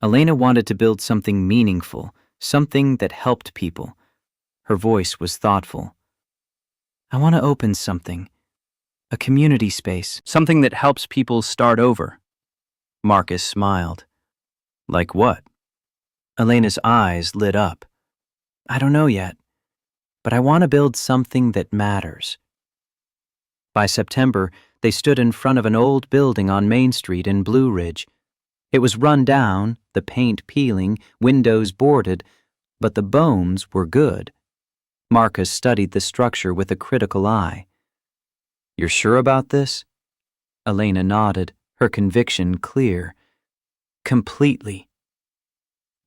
Elena wanted to build something meaningful, something that helped people. Her voice was thoughtful. I want to open something. A community space. Something that helps people start over. Marcus smiled. "Like what?" Elena's eyes lit up. "I don't know yet, but I want to build something that matters." By September, they stood in front of an old building on Main Street in Blue Ridge. It was run down, the paint peeling, windows boarded, but the bones were good. Marcus studied the structure with a critical eye. "You're sure about this?" Elena nodded, her conviction clear. "Completely."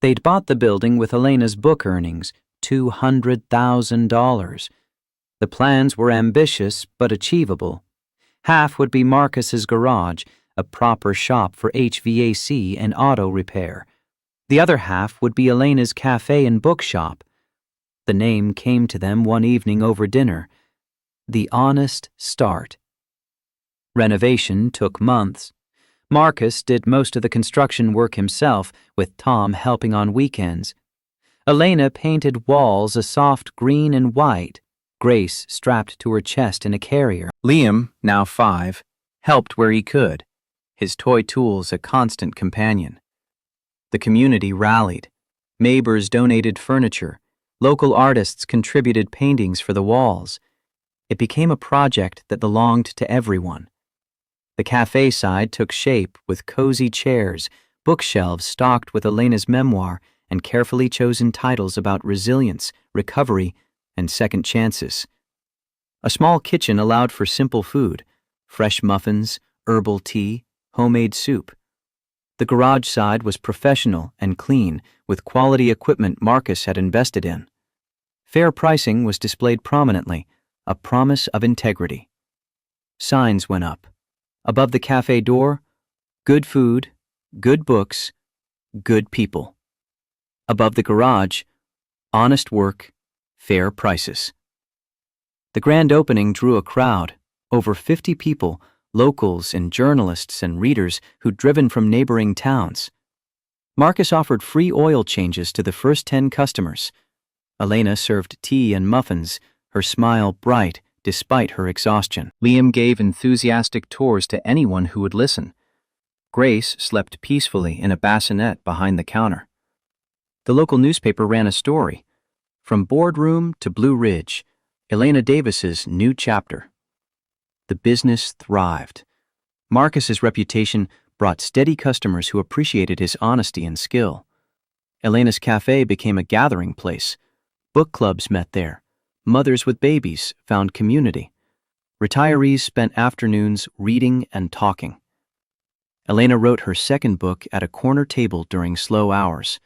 They'd bought the building with Elena's book earnings, $200,000. The plans were ambitious but achievable. Half would be Marcus's garage, a proper shop for HVAC and auto repair. The other half would be Elena's cafe and bookshop, The name came to them one evening over dinner. The Honest Start. Renovation took months. Marcus did most of the construction work himself, with Tom helping on weekends. Elena painted walls a soft green and white, Grace strapped to her chest in a carrier. Liam, now 5, helped where he could, his toy tools a constant companion. The community rallied. Neighbors donated furniture. Local artists contributed paintings for the walls. It became a project that belonged to everyone. The cafe side took shape with cozy chairs, bookshelves stocked with Elena's memoir, and carefully chosen titles about resilience, recovery, and second chances. A small kitchen allowed for simple food, fresh muffins, herbal tea, homemade soup. The garage side was professional and clean, with quality equipment Marcus had invested in. Fair pricing was displayed prominently, a promise of integrity. Signs went up. Above the cafe door, good food, good books, good people. Above the garage, honest work, fair prices. The grand opening drew a crowd, over 50 people, locals and journalists and readers who'd driven from neighboring towns. Marcus offered free oil changes to the first 10 customers. Elena served tea and muffins, her smile bright despite her exhaustion. Liam gave enthusiastic tours to anyone who would listen. Grace slept peacefully in a bassinet behind the counter. The local newspaper ran a story. From Boardroom to Blue Ridge, Elena Davis's new chapter. The business thrived. Marcus's reputation brought steady customers who appreciated his honesty and skill. Elena's cafe became a gathering place. Book clubs met there. Mothers with babies found community. Retirees spent afternoons reading and talking. Elena wrote her second book at a corner table during slow hours,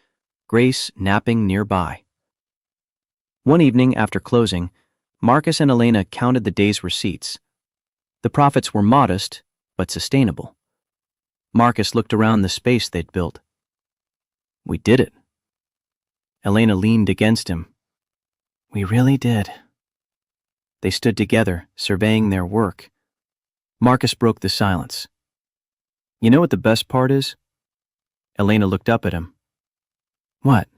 Grace napping nearby. One evening after closing, Marcus and Elena counted the day's receipts. The profits were modest, but sustainable. Marcus looked around the space they'd built. We did it. Elena leaned against him. We really did. They stood together, surveying their work. Marcus broke the silence. You know what the best part is? Elena looked up at him. What?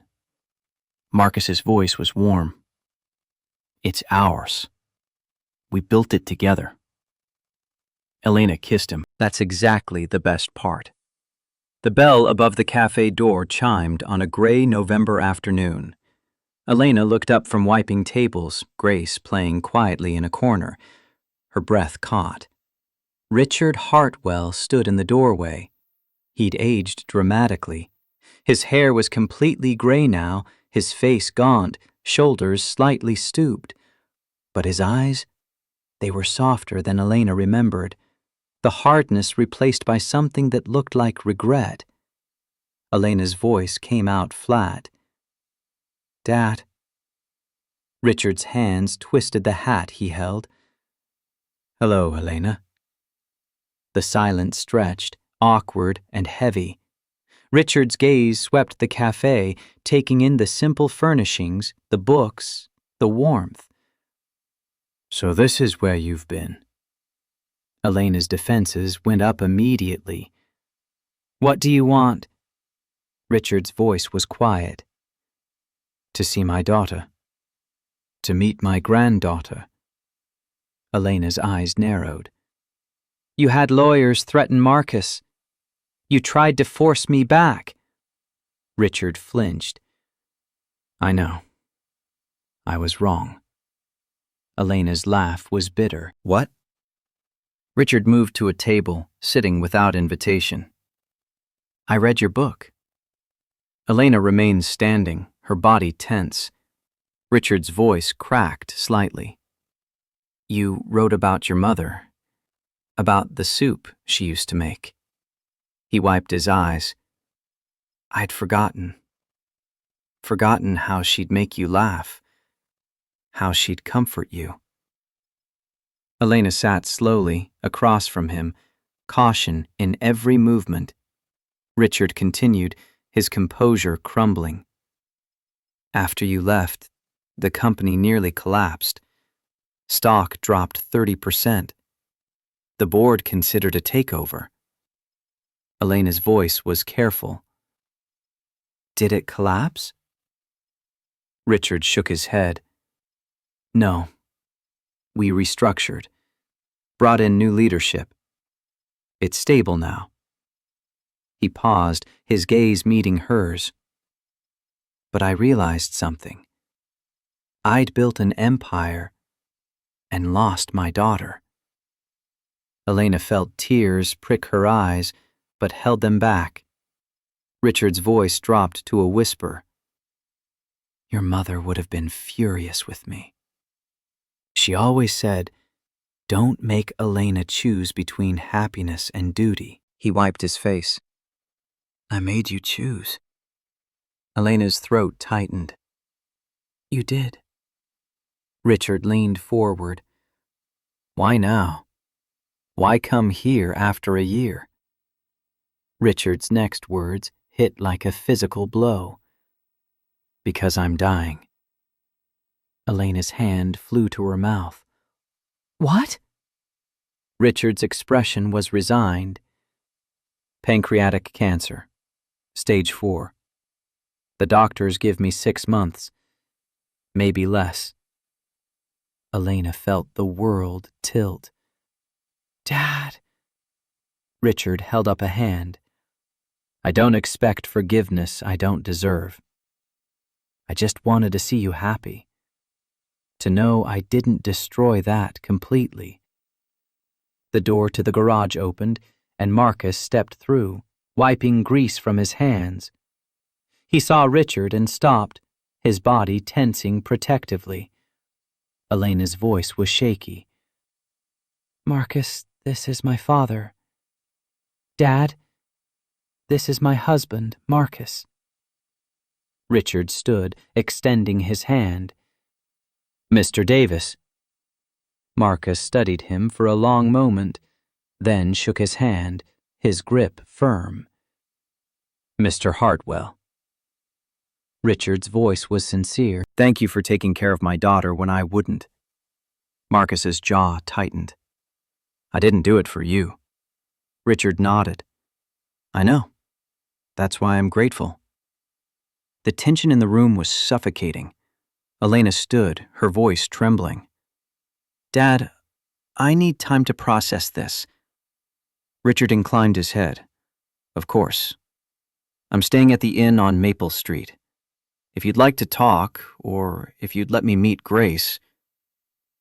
Marcus's voice was warm. It's ours. We built it together. Elena kissed him. That's exactly the best part. The bell above the cafe door chimed on a gray November afternoon. Elena looked up from wiping tables, Grace playing quietly in a corner. Her breath caught. Richard Hartwell stood in the doorway. He'd aged dramatically. His hair was completely gray now, his face gaunt, shoulders slightly stooped. But his eyes? They were softer than Elena remembered. The hardness replaced by something that looked like regret. Elena's voice came out flat. Dad. Richard's hands twisted the hat he held. Hello, Elena. The silence stretched, awkward and heavy. Richard's gaze swept the cafe, taking in the simple furnishings, the books, the warmth. So this is where you've been. Elena's defenses went up immediately. What do you want? Richard's voice was quiet. To see my daughter. To meet my granddaughter. Elena's eyes narrowed. You had lawyers threaten Marcus. You tried to force me back. Richard flinched. I know. I was wrong. Elena's laugh was bitter. What? Richard moved to a table, sitting without invitation. I read your book. Elena remained standing, her body tense. Richard's voice cracked slightly. You wrote about your mother, about the soup she used to make. He wiped his eyes. I'd forgotten how she'd make you laugh, how she'd comfort you. Elena sat slowly, across from him, caution in every movement. Richard continued, his composure crumbling. After you left, The company nearly collapsed. Stock dropped 30%. The board considered a takeover. Elena's voice was careful. Did it collapse? Richard shook his head. No. We restructured. Brought in new leadership. It's stable now. He paused, his gaze meeting hers. But I realized something. I'd built an empire and lost my daughter. Elena felt tears prick her eyes, but held them back. Richard's voice dropped to a whisper. Your mother would have been furious with me. She always said, don't make Elena choose between happiness and duty. He wiped his face. I made you choose. Elena's throat tightened. You did. Richard leaned forward. Why now? Why come here after a year? Richard's next words hit like a physical blow. Because I'm dying. Elena's hand flew to her mouth. What? Richard's expression was resigned. Pancreatic cancer. Stage 4. The doctors give me 6 months. Maybe less. Elena felt the world tilt. Dad. Richard held up a hand. I don't expect forgiveness I don't deserve. I just wanted to see you happy. To know I didn't destroy that completely. The door to the garage opened, and Marcus stepped through, wiping grease from his hands. He saw Richard and stopped, his body tensing protectively. Elena's voice was shaky. Marcus, this is my father. Dad, this is my husband, Marcus. Richard stood, extending his hand. Mr. Davis. Marcus studied him for a long moment, then shook his hand, his grip firm. Mr. Hartwell. Richard's voice was sincere. Thank you for taking care of my daughter when I wouldn't. Marcus's jaw tightened. I didn't do it for you. Richard nodded. I know. That's why I'm grateful. The tension in the room was suffocating. Elena stood, her voice trembling. Dad, I need time to process this. Richard inclined his head. Of course. I'm staying at the inn on Maple Street. If you'd like to talk, or if you'd let me meet Grace.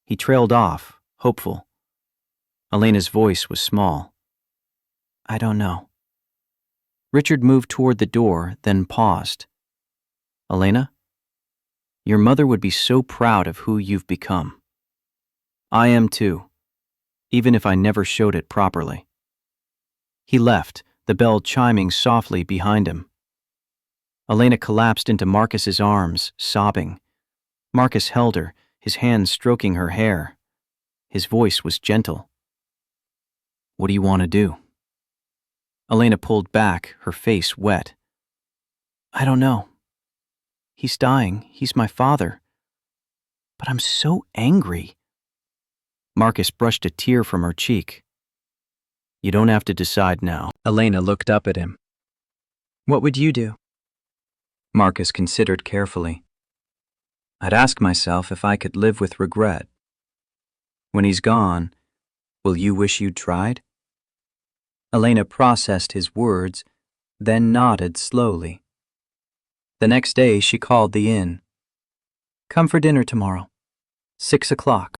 He trailed off, hopeful. Elena's voice was small. I don't know. Richard moved toward the door, then paused. Elena? Your mother would be so proud of who you've become. I am too, even if I never showed it properly. He left, the bell chiming softly behind him. Elena collapsed into Marcus's arms, sobbing. Marcus held her, his hands stroking her hair. His voice was gentle. What do you want to do? Elena pulled back, her face wet. I don't know. He's dying. He's my father. But I'm so angry. Marcus brushed a tear from her cheek. You don't have to decide now. Elena looked up at him. What would you do? Marcus considered carefully. I'd ask myself if I could live with regret. When he's gone, will you wish you'd tried? Elena processed his words, then nodded slowly. The next day she called the inn. Come for dinner tomorrow. 6 o'clock.